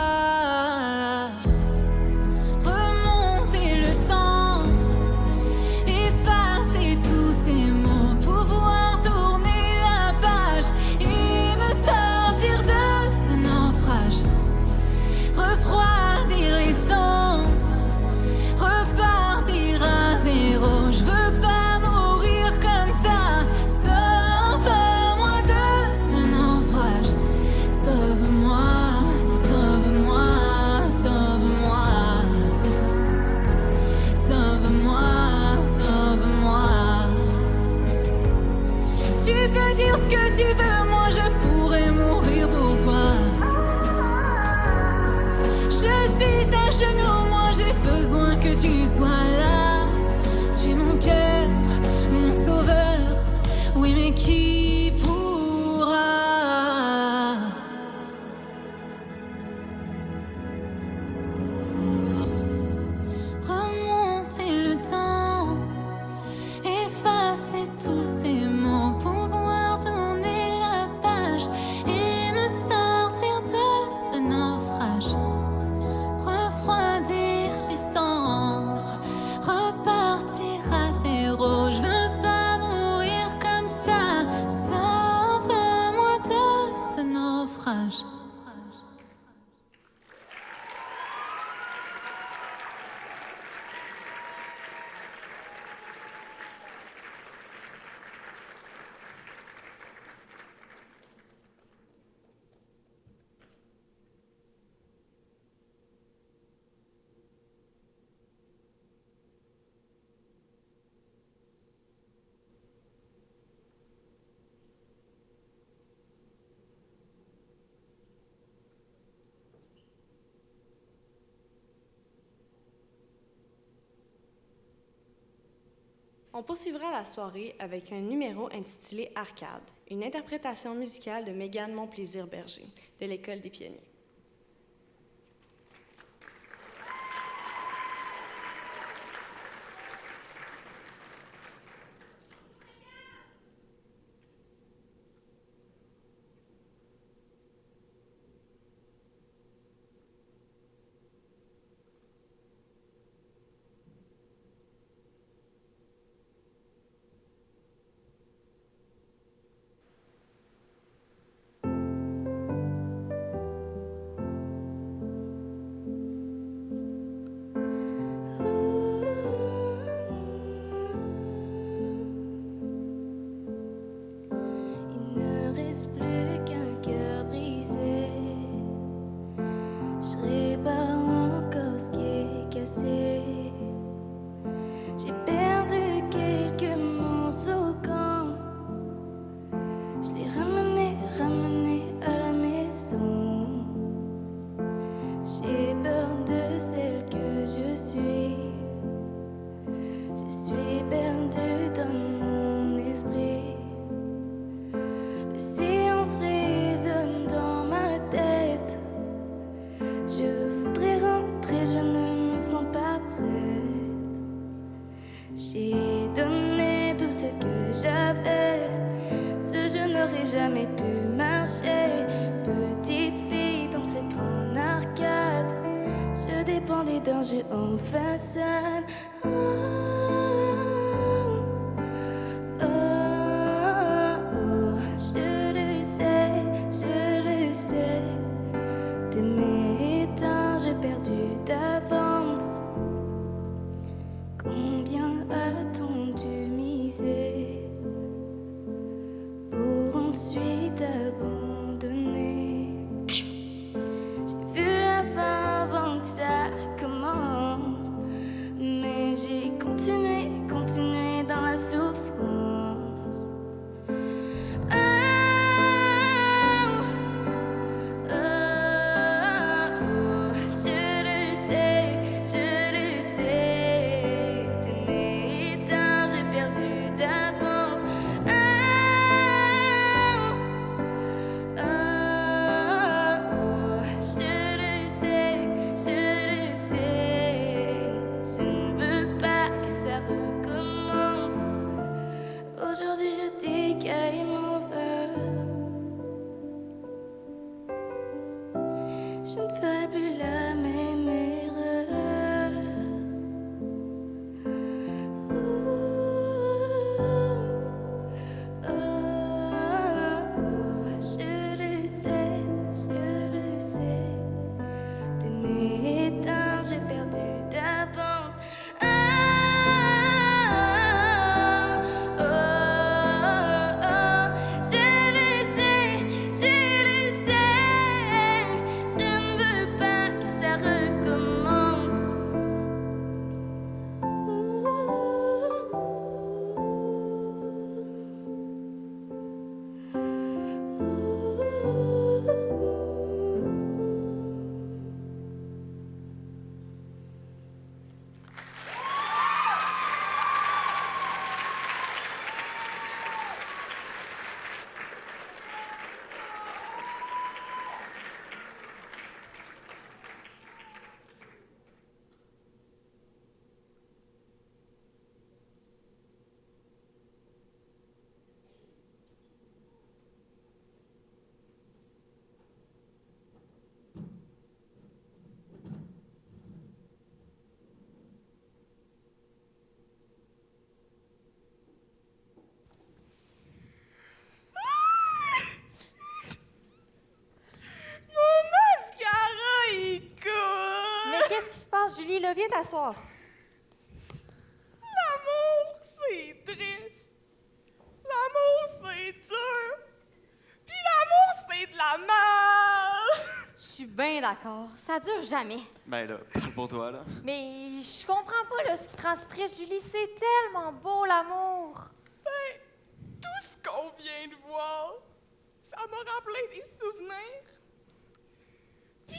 Remonter le temps, effacer tous ces mots, pouvoir tourner la page et me sortir de ce naufrage. Refroidir les cendres, repartir à zéro. Je veux pas mourir comme ça. Sauve-moi de ce naufrage. Sauve-moi, sauve-moi, sauve-moi. Sauve-moi, sauve-moi. Tu peux dire ce que tu veux, moi je pourrais mourir pour toi. Je suis à genoux, moi j'ai besoin que tu sois là. Tu es mon cœur, mon sauveur. Oui, mais qui pourra remonter le temps, effacer tous ces mots, pouvoir tourner la page et me sortir de ce naufrage. Refroidir les cendres, repartir à zéro. Je veux pas mourir comme ça. Sauve-moi de ce naufrage. On poursuivra la soirée avec un numéro intitulé Arcade, une interprétation musicale de Mégane Monplaisir-Berger, de l'École des pionniers. J'ai perdu quelques morceaux quand je les ramené à la maison. J'ai peur de celle que je suis. Je suis perdue dans mon esprit. Le silence résonne dans ma tête. Je voudrais rentrer, je ne me sens pas prête. J'ai donné tout ce que j'avais. Je n'aurais jamais pu marcher. Petite fille dans cette grande arcade. Je dépendais d'un jeu en façade. Je le sais. De mes temps, j'ai perdu d'avance. Combien a-t-on dû miser pour ensuite abandonner? J'ai vu la fin avant que ça commence, mais j'ai continué. je ne ferai plus la même erreur. Je le sais, d'aimer étant, j'ai perdu d'avance. Julie, là, viens t'asseoir. L'amour, c'est triste. L'amour, c'est dur. Puis l'amour, c'est de la merde. Je suis bien d'accord. Ça dure jamais. Ben là, parle pour toi, là. Mais je comprends pas là, ce qui te rend si triste, Julie. C'est tellement beau, l'amour. Ben, tout ce qu'on vient de voir, ça m'a rappelé des souvenirs. Puis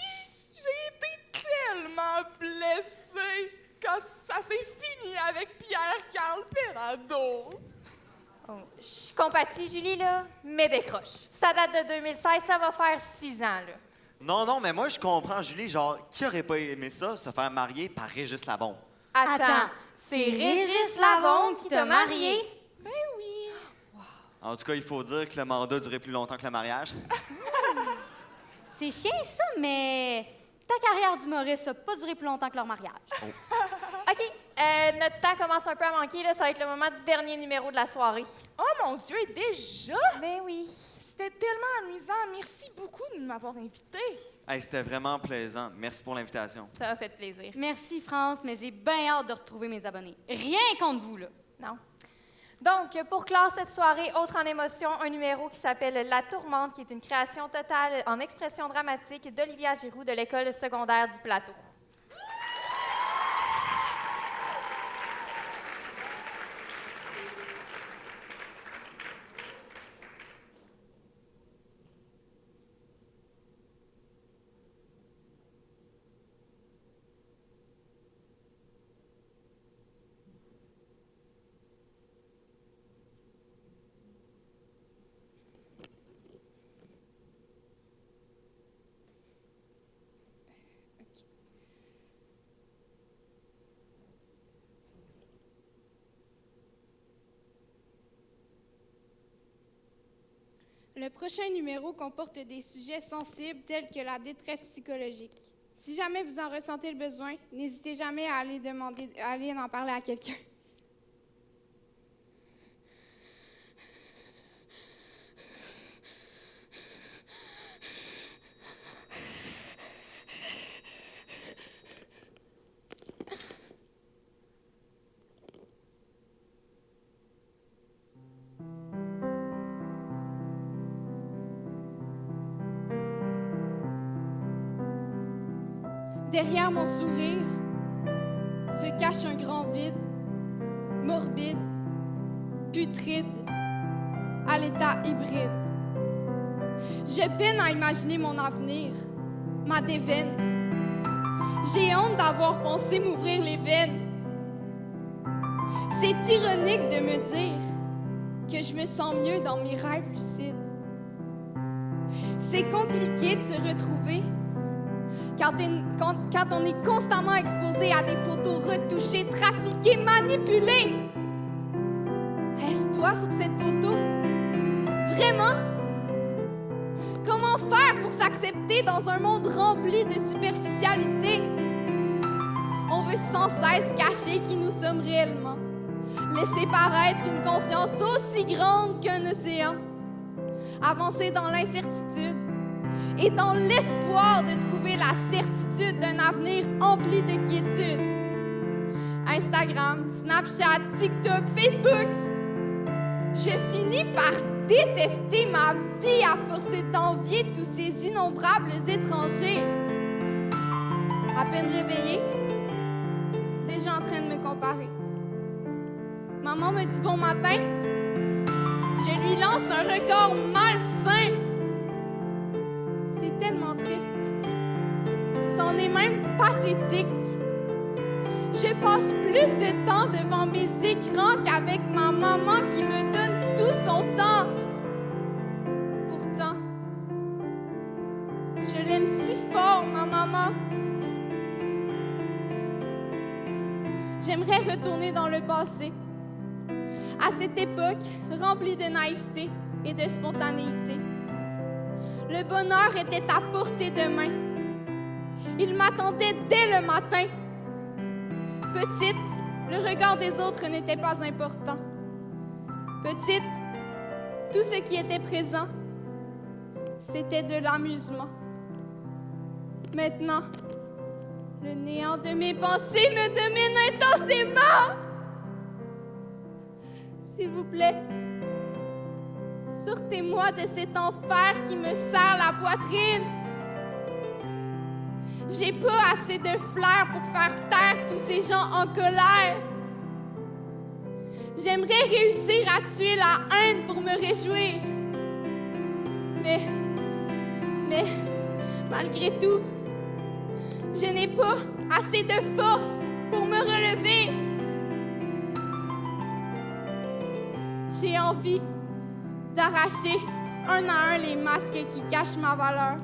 j'ai été tellement blessée quand ça s'est fini avec Pierre-Carl Perrado. Oh, je compatis, Julie, là, mais décroche. Ça date de 2016, ça va faire 6 ans, là. Non, mais moi, je comprends, Julie, genre, qui aurait pas aimé ça, se faire marier par Régis Labombe? Attends, c'est Régis Labombe qui t'a marié? Ben oui. Wow. En tout cas, il faut dire que le mandat durait plus longtemps que le mariage. C'est chiant, ça, mais ta carrière d'humoriste n'a pas duré plus longtemps que leur mariage. Oh. OK, notre temps commence un peu à manquer, là. Ça va être le moment du dernier numéro de la soirée. Oh mon Dieu, déjà? Ben oui. C'était tellement amusant. Merci beaucoup de m'avoir invité. Hey, c'était vraiment plaisant. Merci pour l'invitation. Ça m'a fait plaisir. Merci, France, mais j'ai bien hâte de retrouver mes abonnés. Rien contre vous, là. Non. Donc, pour clore cette soirée, autre en émotion, un numéro qui s'appelle La Tourmente, qui est une création totale en expression dramatique d'Olivia Giroux de l'École secondaire du Plateau. Le prochain numéro comporte des sujets sensibles tels que la détresse psychologique. Si jamais vous en ressentez le besoin, n'hésitez jamais à aller en parler à quelqu'un. Derrière mon sourire se cache un grand vide, morbide, putride, à l'état hybride. Je peine à imaginer mon avenir, ma déveine. J'ai honte d'avoir pensé m'ouvrir les veines. C'est ironique de me dire que je me sens mieux dans mes rêves lucides. C'est compliqué de se retrouver quand on est constamment exposé à des photos retouchées, trafiquées, manipulées. Est-ce toi sur cette photo? Vraiment? Comment faire pour s'accepter dans un monde rempli de superficialité? On veut sans cesse cacher qui nous sommes réellement, laisser paraître une confiance aussi grande qu'un océan, avancer dans l'incertitude et dans l'espoir de trouver la certitude d'un avenir empli de quiétude. Instagram, Snapchat, TikTok, Facebook. Je finis par détester ma vie à force d'envier tous ces innombrables étrangers. À peine réveillée, déjà en train de me comparer. Maman me dit bon matin. Je lui lance un regard malsain. C'est tellement triste. C'en est même pathétique. Je passe plus de temps devant mes écrans qu'avec ma maman qui me donne tout son temps. Pourtant, je l'aime si fort, ma maman. J'aimerais retourner dans le passé, à cette époque remplie de naïveté et de spontanéité. Le bonheur était à portée de main. Il m'attendait dès le matin. Petite, le regard des autres n'était pas important. Petite, tout ce qui était présent, c'était de l'amusement. Maintenant, le néant de mes pensées me domine intensément. S'il vous plaît, sortez-moi de cet enfer qui me serre la poitrine. J'ai pas assez de flair pour faire taire tous ces gens en colère. J'aimerais réussir à tuer la haine pour me réjouir. Mais, malgré tout, je n'ai pas assez de force pour me relever. J'ai envie d'arracher un à un les masques qui cachent ma valeur.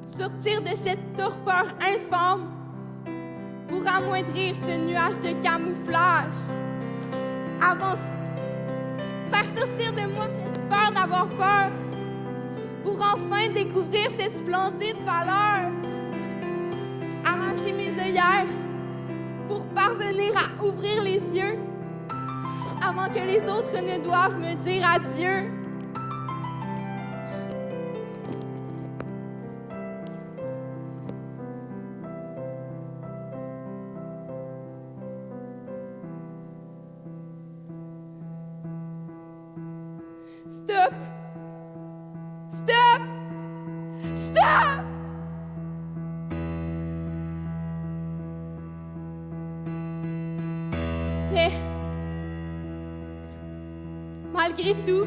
Sortir de cette torpeur infâme pour amoindrir ce nuage de camouflage. Avance, faire sortir de moi cette peur d'avoir peur pour enfin découvrir cette splendide valeur. Arracher mes œillères pour parvenir à ouvrir les yeux avant que les autres ne doivent me dire adieu. Stop! Stop! Stop! Mais, malgré tout,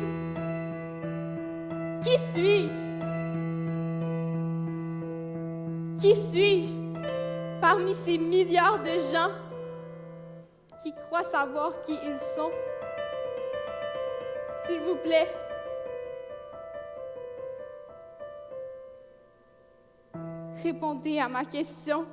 qui suis-je? Qui suis-je parmi ces milliards de gens qui croient savoir qui ils sont? S'il vous plaît, répondez à ma question.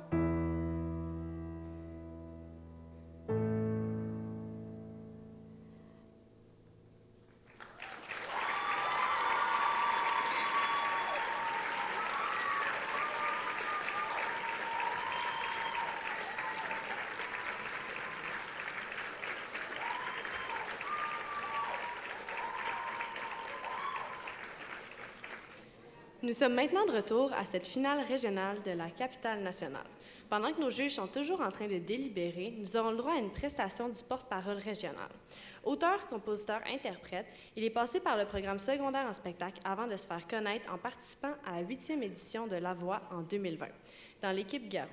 Nous sommes maintenant de retour à cette finale régionale de la capitale nationale. Pendant que nos juges sont toujours en train de délibérer, nous aurons le droit à une prestation du porte-parole régional. Auteur, compositeur, interprète, il est passé par le programme secondaire en spectacle avant de se faire connaître en participant à la 8e édition de La Voix en 2020, dans l'équipe Garou.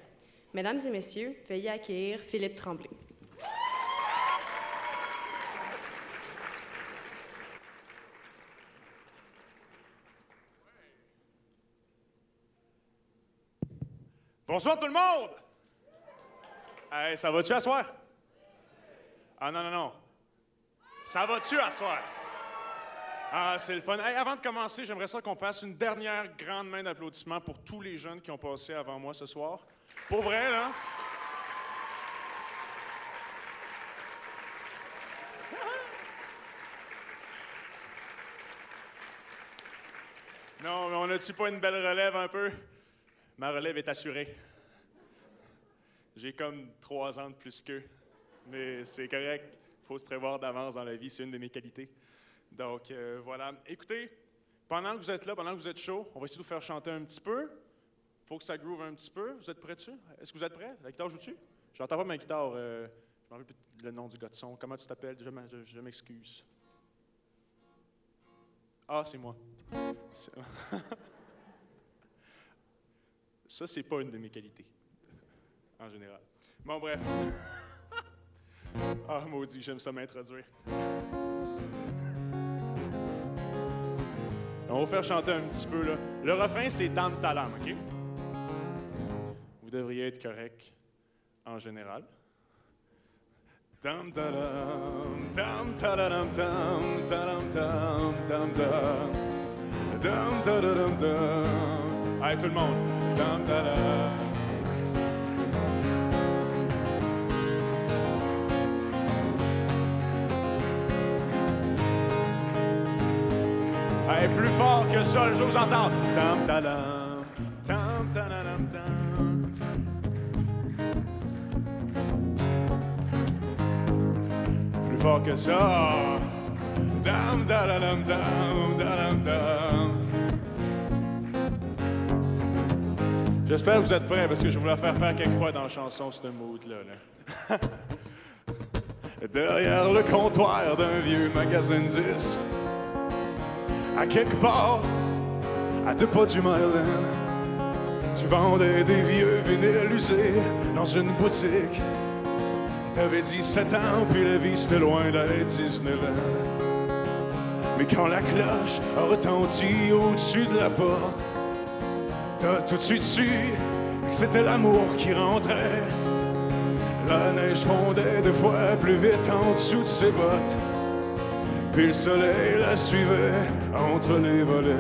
Mesdames et messieurs, veuillez accueillir Philippe Tremblay. Bonsoir tout le monde! Hey, ça va-tu à soir? Ah non, non, non. Ça va-tu à soir? Ah, c'est le fun. Hey, avant de commencer, j'aimerais ça qu'on fasse une dernière grande main d'applaudissements pour tous les jeunes qui ont passé avant moi ce soir. Pour vrai, là? Non, mais On a-tu pas une belle relève un peu? Ma relève est assurée. J'ai comme 3 ans de plus qu'eux. Mais c'est correct. Faut se prévoir d'avance dans la vie. C'est une de mes qualités. Donc, voilà. Écoutez, pendant que vous êtes là, pendant que vous êtes chaud, on va essayer de vous faire chanter un petit peu. Faut que ça groove un petit peu. Vous êtes prêts dessus? Est-ce que vous êtes prêts? La guitare joue-tu? J'entends pas ma guitare. Je me rappelle plus le nom du gars de son. Comment tu t'appelles? Je m'excuse. Ah, c'est moi. Ça, c'est pas une de mes qualités, en général. Bon, bref. Ah, maudit, j'aime ça m'introduire. On va faire chanter un petit peu, là. Le refrain, c'est « Tam Talam », OK? Vous devriez être correct en général. Tam talam, tam talam, tam talam, tam tam tam, tam talam, tam. Allez, tout le monde. Tam talam. Allez, plus fort que ça, je vous entends. Tam talam, tam talam, tam. Plus fort que ça. Dam, dam, dam, dam. J'espère que vous êtes prêts parce que je voulais faire quelques fois dans la chanson ce mood-là. Là. Derrière le comptoir d'un vieux magasin de disques, à quelque part, à 2 pas du Myland, tu vendais des vieux vinyles usés dans une boutique. T'avais 17 ans, puis la vie c'était loin d'être Disneyland. Mais quand la cloche a retenti au-dessus de la porte, t'as tout de suite su que c'était l'amour qui rentrait. La neige fondait 2 fois plus vite en dessous de ses bottes, puis le soleil la suivait entre les volets.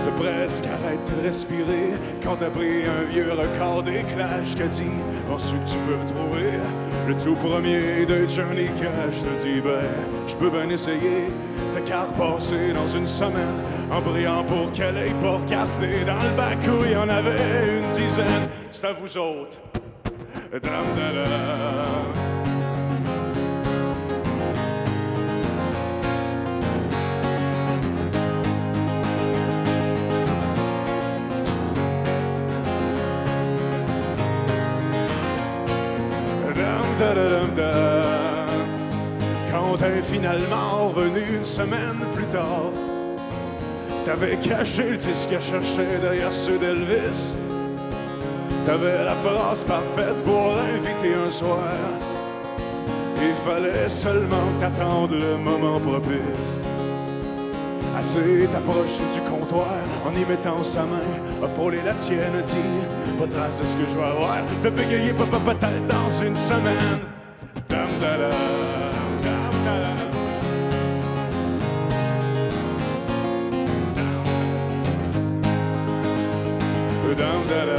T'as presque arrêté de respirer quand t'as pris un vieux record des Clash qu'a dit « Penses-tu que tu peux retrouver le tout premier de Johnny Cash? » T'as dit « Ben, je peux bien essayer. » T'as qu'à repasser dans une semaine en priant pour qu'elle ait pas regardé dans le bac où il y en avait une dizaine. C'est à vous autres. Dam, da, da. Quand t'es finalement revenu une semaine plus tard, t'avais caché le disque à chercher derrière ceux d'Elvis. T'avais la phrase parfaite pour l'inviter un soir. Il fallait seulement t'attendre le moment propice. Assez t'approcher du comptoir en y mettant sa main, a frôlé la tienne, dit pas trace de ce que je vais avoir. T'as bégayé, papa, t'as le temps, c'est une semaine. Dam, da, da, dam, da, da. Dam, da, da.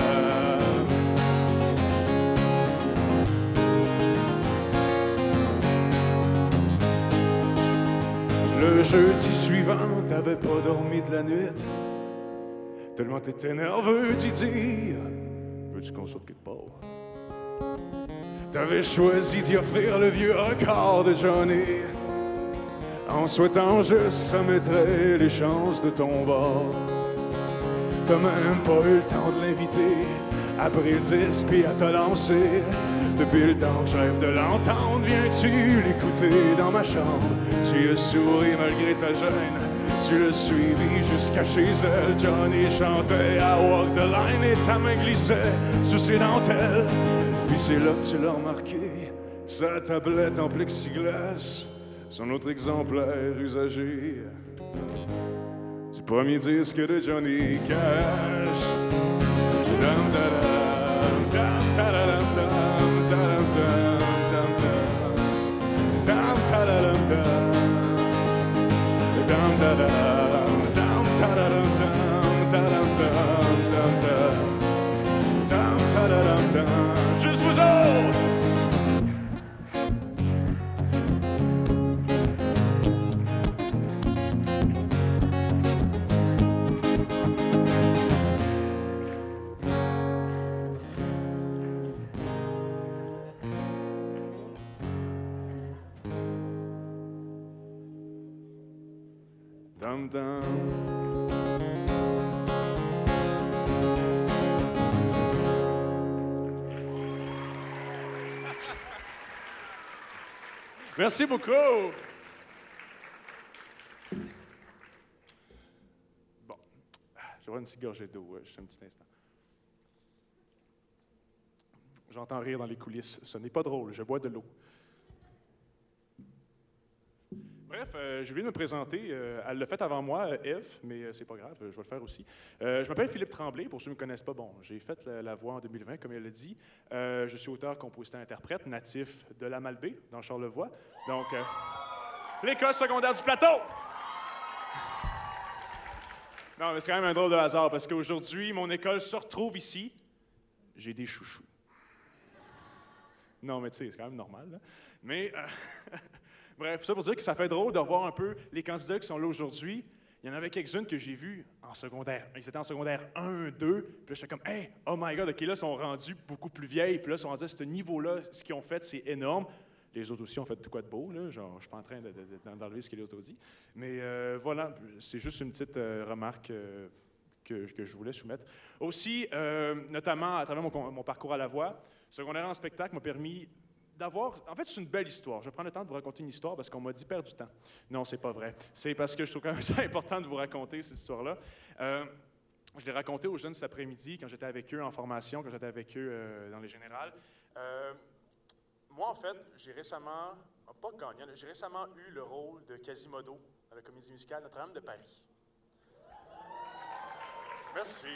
Le jeudi suivant, t'avais pas dormi de la nuit. Tellement t'étais nerveux d'y dire « Veux-tu qu'on sorte quelque part? » T'avais choisi d'y offrir le vieux record de Johnny, en souhaitant juste ça mettrait les chances de ton bord. T'as même pas eu le temps de l'inviter à pris le disque puis à te lancer. Depuis le temps que je rêve de l'entendre, viens-tu l'écouter dans ma chambre? Tu as souri malgré ta gêne, tu l'as suivi jusqu'à chez elle. Johnny chantait à Walk the Line et ta main glissait sous ses dentelles. Puis c'est là que tu l'as remarqué, sa tablette en plexiglas, son autre exemplaire usagé du premier disque de Johnny Cash. Dam, da, da, dam, da, da, dam, dam, dam, dam, dam, dam, da, da, dam, dam. Dam, da, da, dam, da, da, dam, dam, da, dam, dam, dam, dam, da, da, dam, dam. Juste vous autres! Tam-tam. Merci beaucoup. Bon, je vais avoir une petite gorgée d'eau, juste un petit instant. J'entends rire dans les coulisses. Ce n'est pas drôle, je bois de l'eau. Bref, je voulais me présenter. Elle l'a fait avant moi, Eve, mais c'est pas grave, je vais le faire aussi. Je m'appelle Philippe Tremblay, pour ceux qui ne me connaissent pas. Bon, j'ai fait la voix en 2020, comme elle l'a dit. Je suis auteur, compositeur, interprète, natif de la Malbaie, dans Charlevoix. Donc, l'école secondaire du plateau! Non, mais c'est quand même un drôle de hasard, parce qu'aujourd'hui, mon école se retrouve ici. J'ai des chouchous. Non, mais tu sais, c'est quand même normal, là. Mais... Bref, ça pour dire que ça fait drôle de revoir un peu les candidats qui sont là aujourd'hui. Il y en avait quelques-unes que j'ai vues en secondaire. Ils étaient en secondaire 1, 2. Puis là, j'étais comme, hey, oh my God, OK, là, ils sont rendus beaucoup plus vieilles. Puis là, ils sont rendus à ce niveau-là. Ce qu'ils ont fait, c'est énorme. Les autres aussi ont fait de quoi de beau, là. Genre, je suis pas en train d'enlever ce que les autres ont dit. Mais voilà, c'est juste une petite remarque que je voulais soumettre. Aussi, notamment à travers mon parcours à la voix, secondaire en spectacle m'a permis d'avoir... En fait, c'est une belle histoire. Je vais prendre le temps de vous raconter une histoire parce qu'on m'a dit perdre du temps. Non, c'est pas vrai. C'est parce que je trouve quand même ça important de vous raconter cette histoire-là. Je l'ai raconté aux jeunes cet après-midi quand j'étais avec eux en formation, quand j'étais avec eux dans les générales. Moi, en fait, j'ai récemment... Pas gagné, j'ai récemment eu le rôle de Quasimodo dans la comédie musicale Notre-Dame de Paris. Merci.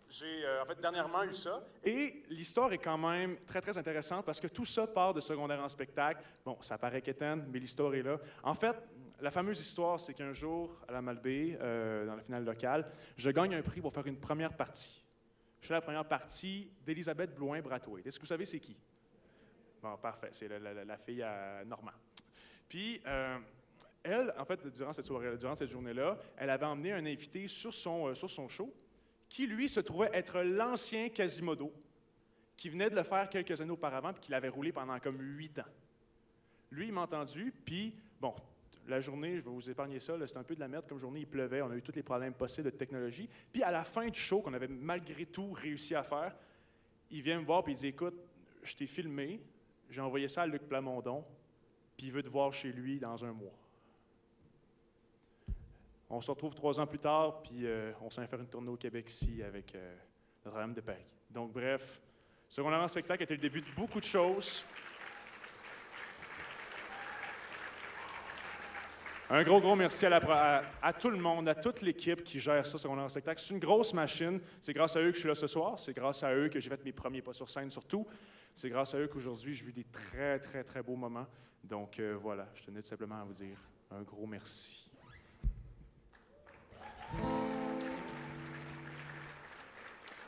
J'ai, en fait, dernièrement eu ça. Et l'histoire est quand même très, très intéressante parce que tout ça part de secondaire en spectacle. Bon, ça paraît quétaine, mais l'histoire est là. En fait, la fameuse histoire, c'est qu'un jour, à la Malbaie, dans la finale locale, je gagne un prix pour faire une première partie. Je fais la première partie d'Élisabeth Blouin-Brathwaite. Est-ce que vous savez c'est qui? Bon, parfait. C'est la fille à Normand. Puis, elle, en fait, durant cette journée-là, elle avait emmené un invité sur son show qui, lui, se trouvait être l'ancien Quasimodo, qui venait de le faire quelques années auparavant, puis qui l'avait roulé pendant comme 8 ans. Lui, il m'a entendu, puis, bon, la journée, je vais vous épargner ça, c'était un peu de la merde comme journée, il pleuvait, on a eu tous les problèmes possibles de technologie. Puis, à la fin du show, qu'on avait malgré tout réussi à faire, il vient me voir, puis il dit, écoute, je t'ai filmé, j'ai envoyé ça à Luc Plamondon, puis il veut te voir chez lui dans un mois. On se retrouve 3 ans plus tard, puis on s'en va faire une tournée au Québec ici avec Notre-Dame de Paris. Donc, bref, secondaire en spectacle était le début de beaucoup de choses. Un gros merci à tout le monde, à toute l'équipe qui gère ça, secondaire en spectacle. C'est une grosse machine. C'est grâce à eux que je suis là ce soir. C'est grâce à eux que j'ai fait mes premiers pas sur scène, surtout. C'est grâce à eux qu'aujourd'hui, j'ai vu des très, très, très beaux moments. Donc, voilà, je tenais tout simplement à vous dire un gros merci.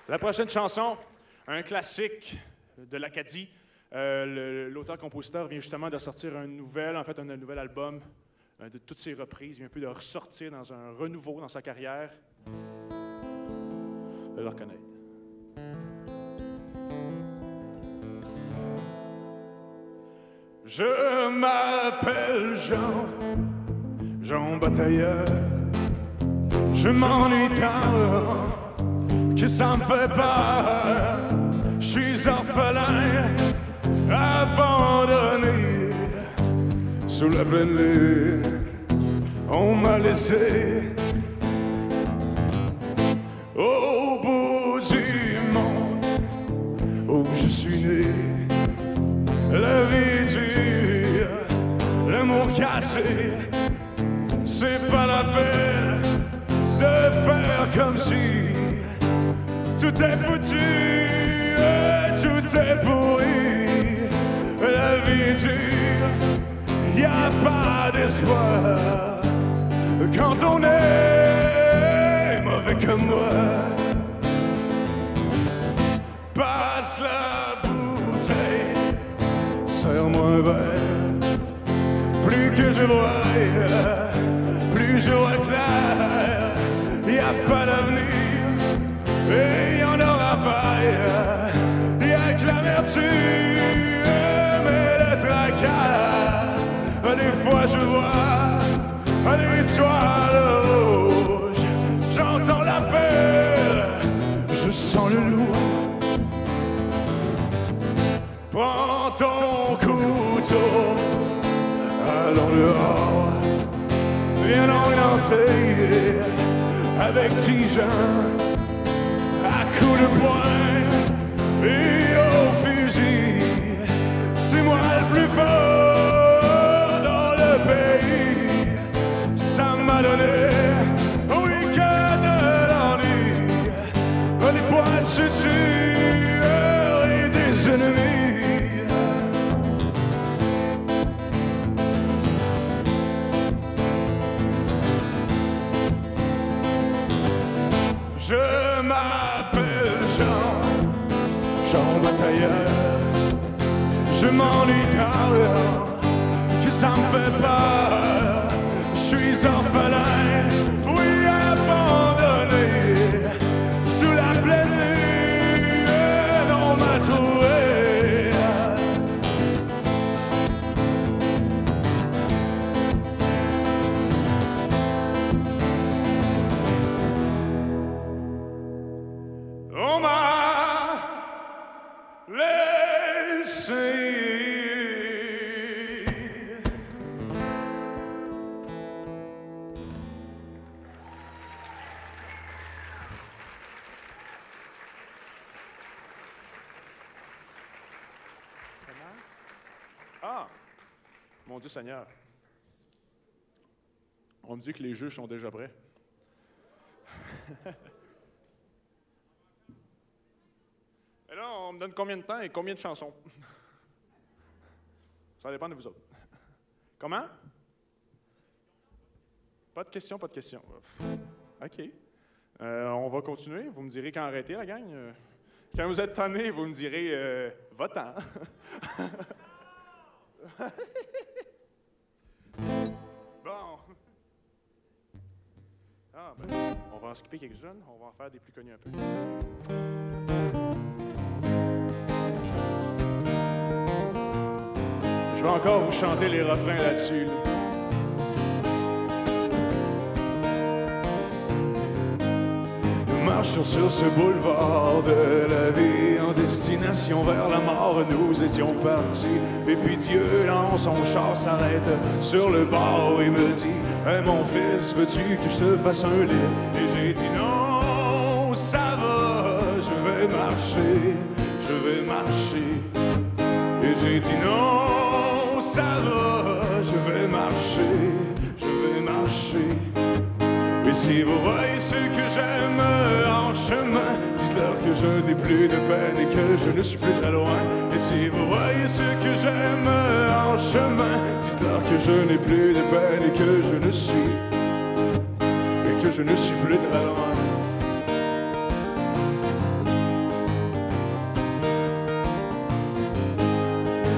La prochaine chanson, un classique de l'Acadie. L'auteur-compositeur vient justement de sortir un nouvel album de toutes ses reprises. Il vient un peu de ressortir dans un renouveau dans sa carrière. De le reconnaître. Je m'appelle Jean Batailleur. Je m'ennuie tant que ça me fait peur. Je suis orphelin, abandonné sous la pleine lune. On m'a laissé au bout du monde où je suis né. La vie dure, l'amour cassé, c'est pas la peine de faire comme si tout est foutu, tout est pourri. La vie dure, y a pas d'espoir quand on est mauvais comme moi. Passe la bouteille, serre-moi un verre. Plus que je vois, plus je vois clair. Y a pas d'avenir et y en aura pas. Y a que l'amertume et le tracas. Des fois je vois étoiles rouges. J'entends l'appel, je sens le loup. Prends ton couteau, allons dehors. Viens donc danser avec Tijan, à coups de poing et au fusil. C'est moi le plus fort dans le pays. Ça m'a donné un week-end de l'ennui, des points de suture et des ennemis. Je m'appelle Jean Batailleur. Je m'ennuie tard, que ça me fait peur. Je suis orphelin, oui abandonné, sous la pleine lune, on m'a trouvé. On m'a laissé. Ah! Mon Dieu Seigneur. On me dit que les juges sont déjà prêts. Et là, on me donne combien de temps et combien de chansons? Ça dépend de vous autres. Comment? Pas de questions, pas de questions. OK. On va continuer. Vous me direz quand arrêter, la gang. Quand vous êtes tanné, vous me direz va-t'en. Bon. Ah, ben, on va en skipper quelques-unes. On va en faire des plus connus un peu. Je vais encore vous chanter les refrains là-dessus. Nous marchions sur ce boulevard de la vie en destination vers la mort. Nous étions partis. Et puis Dieu, dans son char, s'arrête sur le bord et me dit hey, mon fils, veux-tu que je te fasse un lit? Et j'ai dit non, ça va, je vais marcher, je vais marcher. Et j'ai dit non, ça va, je vais marcher, je vais marcher. Et si vous voyez ceux que j'aime en chemin, dites-leur que je n'ai plus de peine et que je ne suis plus très loin. Et si vous voyez ceux que j'aime en chemin, dites-leur que je n'ai plus de peine et que je ne suis plus très loin.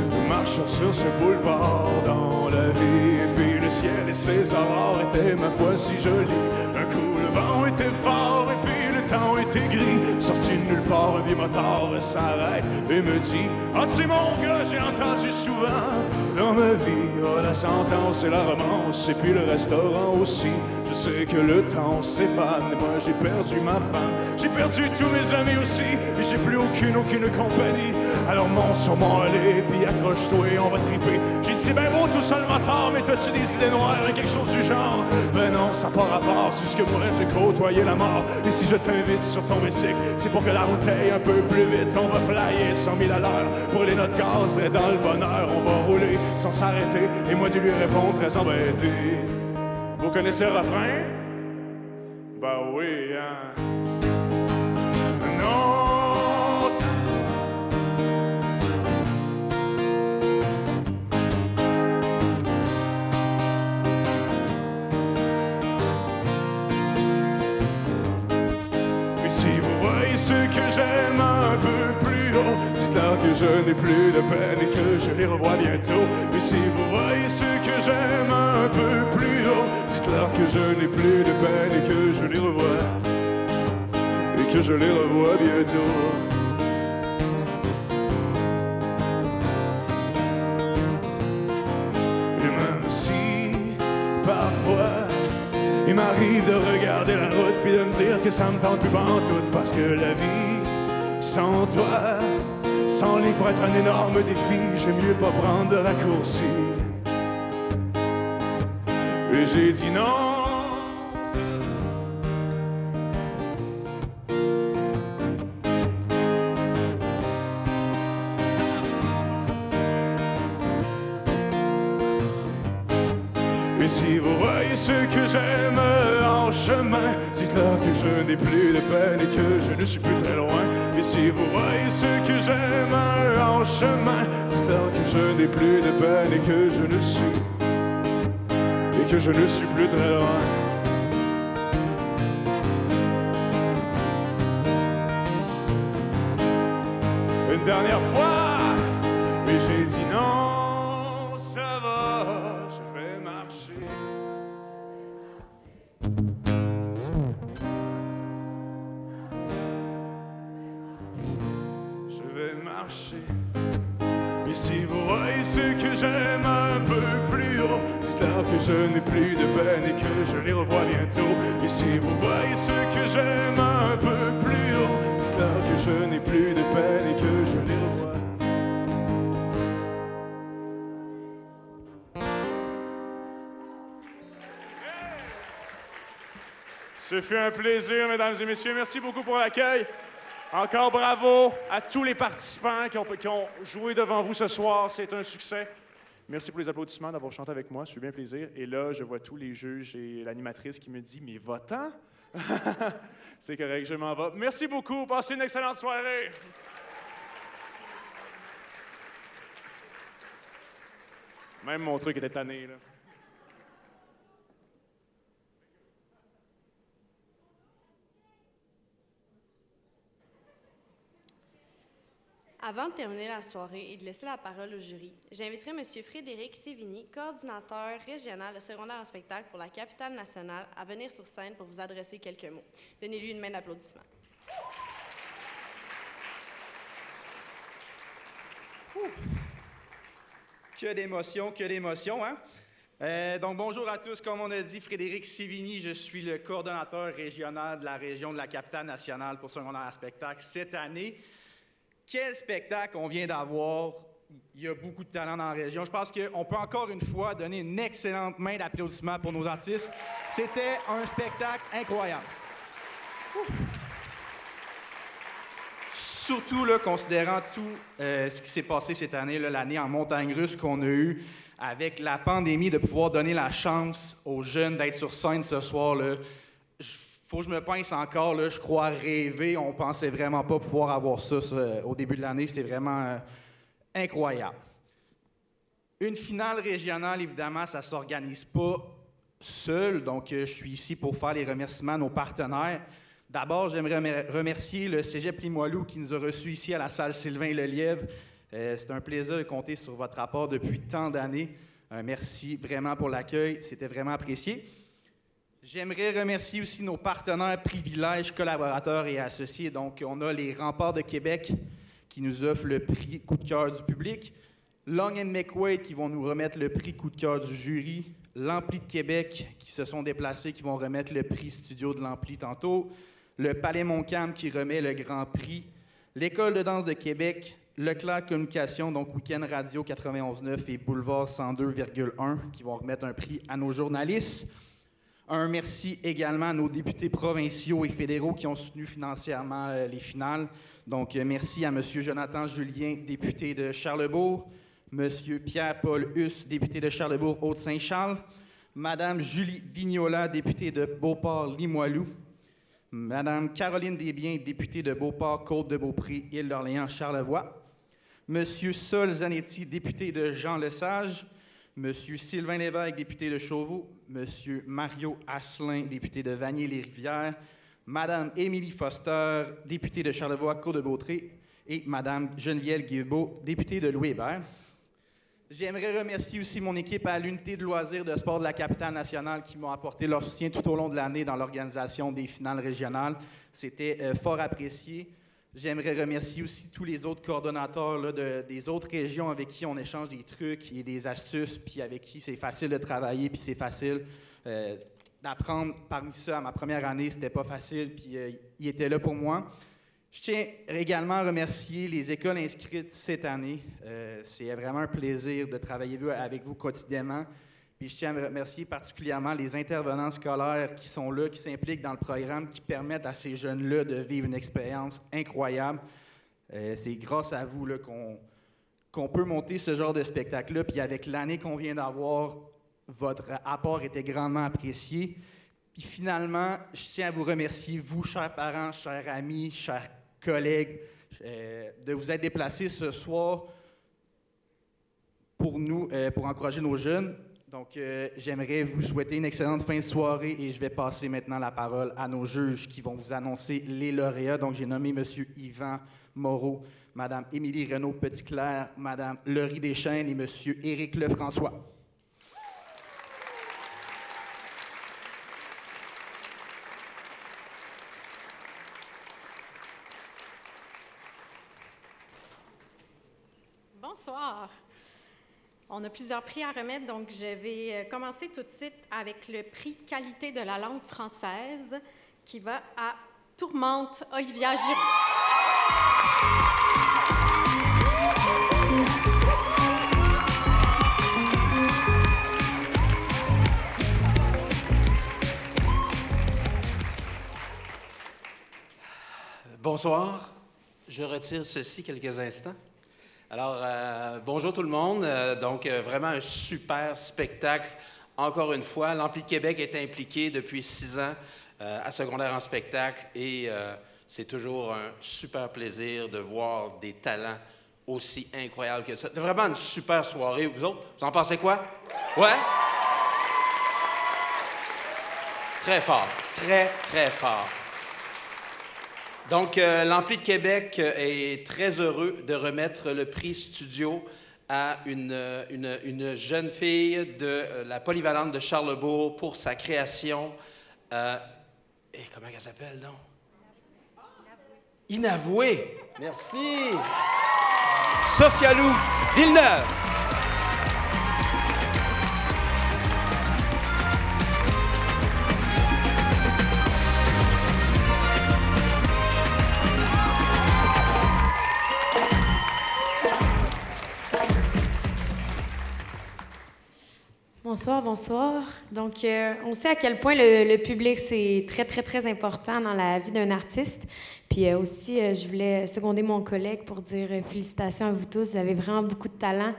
Nous marchons sur ce boulevard dans la vie, et puis le ciel et ses aurores étaient ma foi si jolis. Un coup le vent était fort et puis le temps était gris. Sorti de nulle part, un vieux motard s'arrête et me dit ah c'est mon gars, j'ai entendu souvent dans ma vie la sentence et la romance et puis le restaurant aussi. Je sais que le temps s'évade, moi j'ai perdu ma femme, j'ai perdu tous mes amis aussi et j'ai plus aucune compagnie. Alors monte sur mon allée, puis accroche-toi et on va triper. J'ai dit c'est ben beau tout ça le moteur, mais t'as-tu des idées noires, quelque chose du genre? Ben non, ça n'a pas rapport, c'est juste que moi j'ai côtoyé la mort. Et si je t'invite sur ton bicycle, c'est pour que la route aille un peu plus vite. On va flyer 100 000 à l'heure, brûler notre gaz, très dans le bonheur. On va rouler sans s'arrêter, et moi de lui répondre très embêté. Vous connaissez le refrain? Ben oui, hein? Non, puis si vous voyez ceux que j'aime un peu plus haut, dites-leur que je n'ai plus de peine et que je les revois bientôt. Mais si vous voyez ceux que j'aime un peu plus haut, dites-leur que je n'ai plus de peine et que je les revois. Et que je les revois bientôt. Et même si parfois m'arrive de regarder la route puis de me dire que ça me tente plus pantoute parce que la vie, sans toi, sans ligne pour être un énorme défi, j'aime mieux pas prendre de raccourci. Et j'ai dit non. Et si vous voyez ce que j'aime en chemin, dites-leur que je n'ai plus de peine et que je ne suis plus très loin. Et si vous voyez ce que j'aime en chemin, dites-leur que je n'ai plus de peine et que je ne suis plus très loin. Une dernière fois, mais j'ai dit non, ça va, je vais marcher. Je vais marcher. Et si vous voyez ce que j'aime un peu plus haut, dites-leur que je n'ai plus de peine et que je les revois bientôt. Et si vous voyez ce que j'aime un peu plus haut, dites-leur que je n'ai plus de peine et que je les revois. Ce fut un plaisir, mesdames et messieurs. Merci beaucoup pour l'accueil. Encore bravo à tous les participants qui ont joué devant vous ce soir. C'est un succès. Merci pour les applaudissements, d'avoir chanté avec moi. Ça fait bien plaisir. Et là, je vois tous les juges et l'animatrice qui me dit « Mais va-t'en! » C'est correct, je m'en vais. Merci beaucoup. Passez une excellente soirée. Même mon truc était tanné, là. Avant de terminer la soirée et de laisser la parole au jury, j'inviterai M. Frédéric Sévigny, coordinateur régional de secondaire en spectacle pour la capitale nationale, à venir sur scène pour vous adresser quelques mots. Donnez-lui une main d'applaudissement. Que d'émotions, hein? Donc, bonjour à tous. Comme on a dit, Frédéric Sévigny, je suis le coordonnateur régional de la région de la capitale nationale pour secondaire en spectacle cette année. Quel spectacle on vient d'avoir. Il y a beaucoup de talent dans la région. Je pense qu'on peut encore une fois donner une excellente main d'applaudissement pour nos artistes. C'était un spectacle incroyable. Surtout, là, considérant tout ce qui s'est passé cette année, là, l'année en montagne russe qu'on a eue, avec la pandémie, de pouvoir donner la chance aux jeunes d'être sur scène ce soir, là. Faut que je me pince encore, là, je crois rêver. On pensait vraiment pas pouvoir avoir ça au début de l'année. C'était vraiment incroyable. Une finale régionale, évidemment, ça ne s'organise pas seul. Donc, je suis ici pour faire les remerciements à nos partenaires. D'abord, j'aimerais remercier le Cégep Limoilou qui nous a reçus ici à la salle Sylvain Lelièvre. C'est un plaisir de compter sur votre rapport depuis tant d'années. Merci vraiment pour l'accueil. C'était vraiment apprécié. J'aimerais remercier aussi nos partenaires, privilèges, collaborateurs et associés. Donc, on a les Remparts de Québec qui nous offrent le prix Coup de cœur du public, Long & McQuaid qui vont nous remettre le prix Coup de cœur du jury, l'Ampli de Québec qui se sont déplacés, qui vont remettre le prix Studio de l'Ampli tantôt, le Palais Montcalm qui remet le Grand Prix, l'École de danse de Québec, Leclerc Communication, donc Week-end Radio 91.9 et Boulevard 102,1 qui vont remettre un prix à nos journalistes. Un merci également à nos députés provinciaux et fédéraux qui ont soutenu financièrement les finales. Donc, merci à M. Jonathan Julien, député de Charlebourg, M. Pierre-Paul Huss, député de Charlebourg-Haute-Saint-Charles, Mme Julie Vignola, députée de Beauport-Limoilou, Mme Caroline Desbiens, députée de Beauport-Côte-de-Beaupré, Île-d'Orléans-Charlevoix, M. Sol Zanetti, député de Jean-Lesage, M. Sylvain Lévesque, député de Chauveau, M. Mario Asselin, député de Vanier-les-Rivières, Mme Émilie Foster, députée de Charlevoix-Côte-de-Beaupré, et Mme Geneviève Guilbeault, députée de Louis-Hébert. J'aimerais remercier aussi mon équipe à l'unité de loisirs de sport de la capitale nationale qui m'ont apporté leur soutien tout au long de l'année dans l'organisation des finales régionales. C'était fort apprécié. J'aimerais remercier aussi tous les autres coordonnateurs là, des autres régions avec qui on échange des trucs et des astuces, puis avec qui c'est facile de travailler, puis c'est facile. d'apprendre parmi ça à ma première année. C'était pas facile, puis il était là pour moi. Je tiens également à remercier les écoles inscrites cette année. C'est vraiment un plaisir de travailler avec vous quotidiennement. Puis je tiens à remercier particulièrement les intervenants scolaires qui sont là, qui s'impliquent dans le programme, qui permettent à ces jeunes-là de vivre une expérience incroyable. C'est grâce à vous là, qu'on peut monter ce genre de spectacle-là. Puis avec l'année qu'on vient d'avoir, votre apport était grandement apprécié. Puis finalement, je tiens à vous remercier, vous, chers parents, chers amis, chers collègues, de vous être déplacés ce soir pour nous, pour encourager nos jeunes. Donc, j'aimerais vous souhaiter une excellente fin de soirée et je vais passer maintenant la parole à nos juges qui vont vous annoncer les lauréats. Donc, j'ai nommé M. Yvan Moreau, Mme Émilie Renaud-Petitclerc, Mme Laurie Deschênes et M. Éric Lefrançois. Bonsoir. On a plusieurs prix à remettre, donc je vais commencer tout de suite avec le prix qualité de la langue française qui va à Tourmente Olivia Giroux. Bonsoir. Je retire ceci quelques instants. Alors, bonjour tout le monde. Vraiment un super spectacle. Encore une fois, l'Ampli de Québec est impliqué depuis 6 ans à Secondaire en spectacle et c'est toujours un super plaisir de voir des talents aussi incroyables que ça. C'est vraiment une super soirée. Vous autres, vous en pensez quoi? Ouais? Très fort. Très, très fort. Donc, l'Ampli de Québec est très heureux de remettre le prix studio à une jeune fille de la polyvalente de Charlesbourg pour sa création. Et comment elle s'appelle, donc? Inavouée. Merci. Sophia Lou Villeneuve. Bonsoir, bonsoir. Donc, on sait à quel point le public, c'est très, très, très important dans la vie d'un artiste. Puis aussi, je voulais seconder mon collègue pour dire félicitations à vous tous. Vous avez vraiment beaucoup de talent.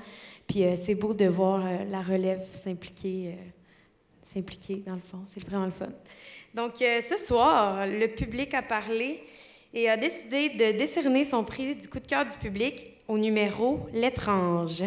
Puis c'est beau de voir la relève s'impliquer dans le fond. C'est vraiment le fun. Donc, ce soir, le public a parlé et a décidé de décerner son prix du coup de cœur du public au numéro L'étrange.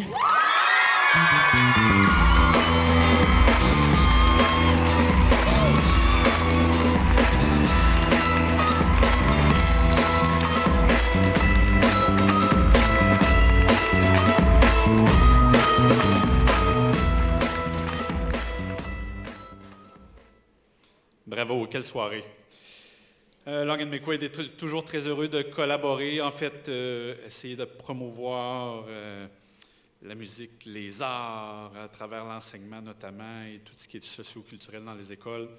Bravo, quelle soirée. Long & McQuaid est toujours très heureux de collaborer, en fait, essayer de promouvoir la musique, les arts, à travers l'enseignement notamment, et tout ce qui est socio-culturel dans les écoles.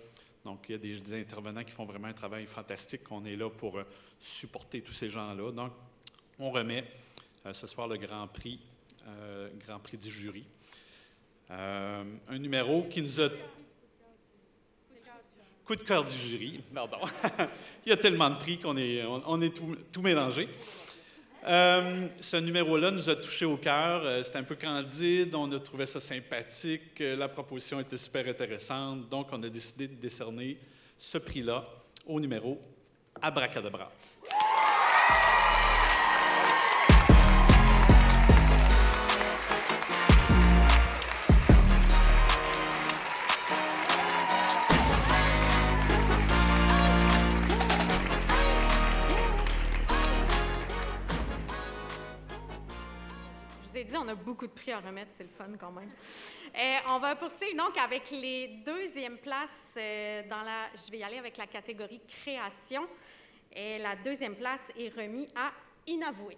Donc, il y a des intervenants qui font vraiment un travail fantastique. On est là pour supporter tous ces gens-là. Donc, on remet ce soir le Grand Prix du jury. Un numéro qui nous a... Coup de cœur du jury, pardon. Il y a tellement de prix qu'on est tout mélangé. Ce numéro-là nous a touché au cœur. C'était un peu candide, on a trouvé ça sympathique, la proposition était super intéressante, donc on a décidé de décerner ce prix-là au numéro Abracadabra. On a beaucoup de prix à remettre, c'est le fun quand même. On va poursuivre donc avec les deuxièmes places je vais y aller avec la catégorie création. Et la deuxième place est remise à Inavouée.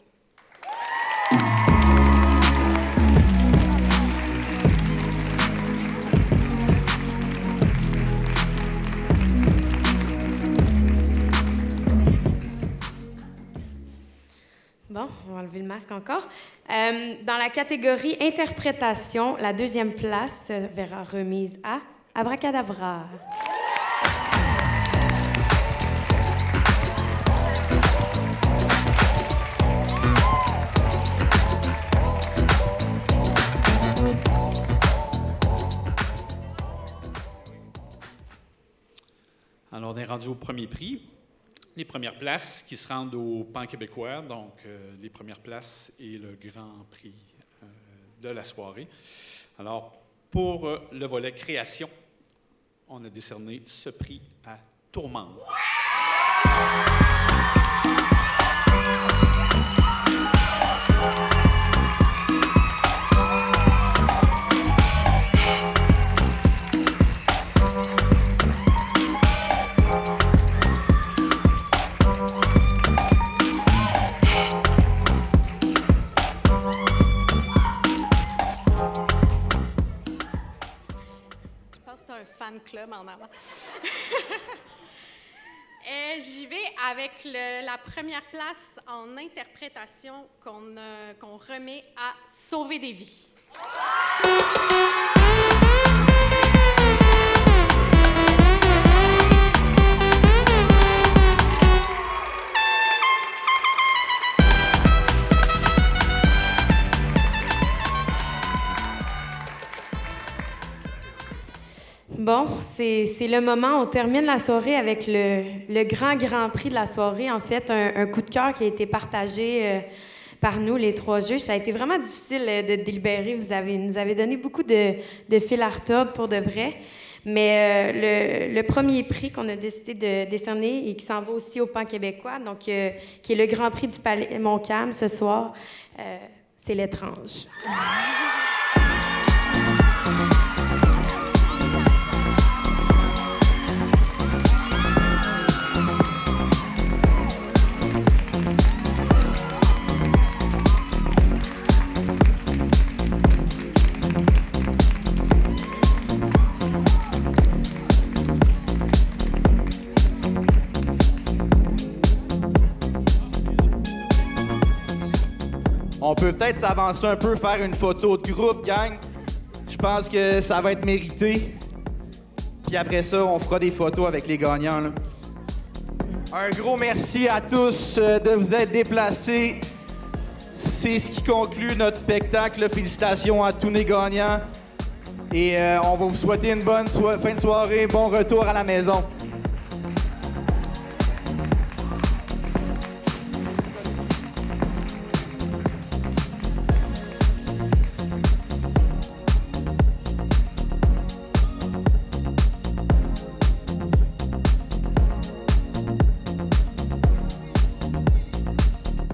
Bon, on va enlever le masque encore. Dans la catégorie interprétation, la deuxième place verra remise à Abracadabra. Alors, on est rendu au premier prix. Les premières places qui se rendent au Pan québécois, donc les premières places et le grand prix de la soirée. Alors, pour le volet création, on a décerné ce prix à Tourmente. Fan club en avant. J'y vais avec la première place en interprétation qu'on remet à Sauver des vies. Bon, c'est le moment. On termine la soirée avec le grand prix de la soirée. En fait, un coup de cœur qui a été partagé par nous, les 3 juges. Ça a été vraiment difficile de délibérer. Vous nous avez donné beaucoup de fil à retordre pour de vrai. Mais le premier prix qu'on a décidé de décerner et qui s'en va aussi au Pan québécois, donc qui est le grand prix du Palais Montcalm ce soir, c'est L'étrange. On peut peut-être s'avancer un peu, faire une photo de groupe, gang. Je pense que ça va être mérité. Puis après ça, on fera des photos avec les gagnants, là. Un gros merci à tous de vous être déplacés. C'est ce qui conclut notre spectacle. Félicitations à tous les gagnants. Et on va vous souhaiter une bonne fin de soirée. Bon retour à la maison.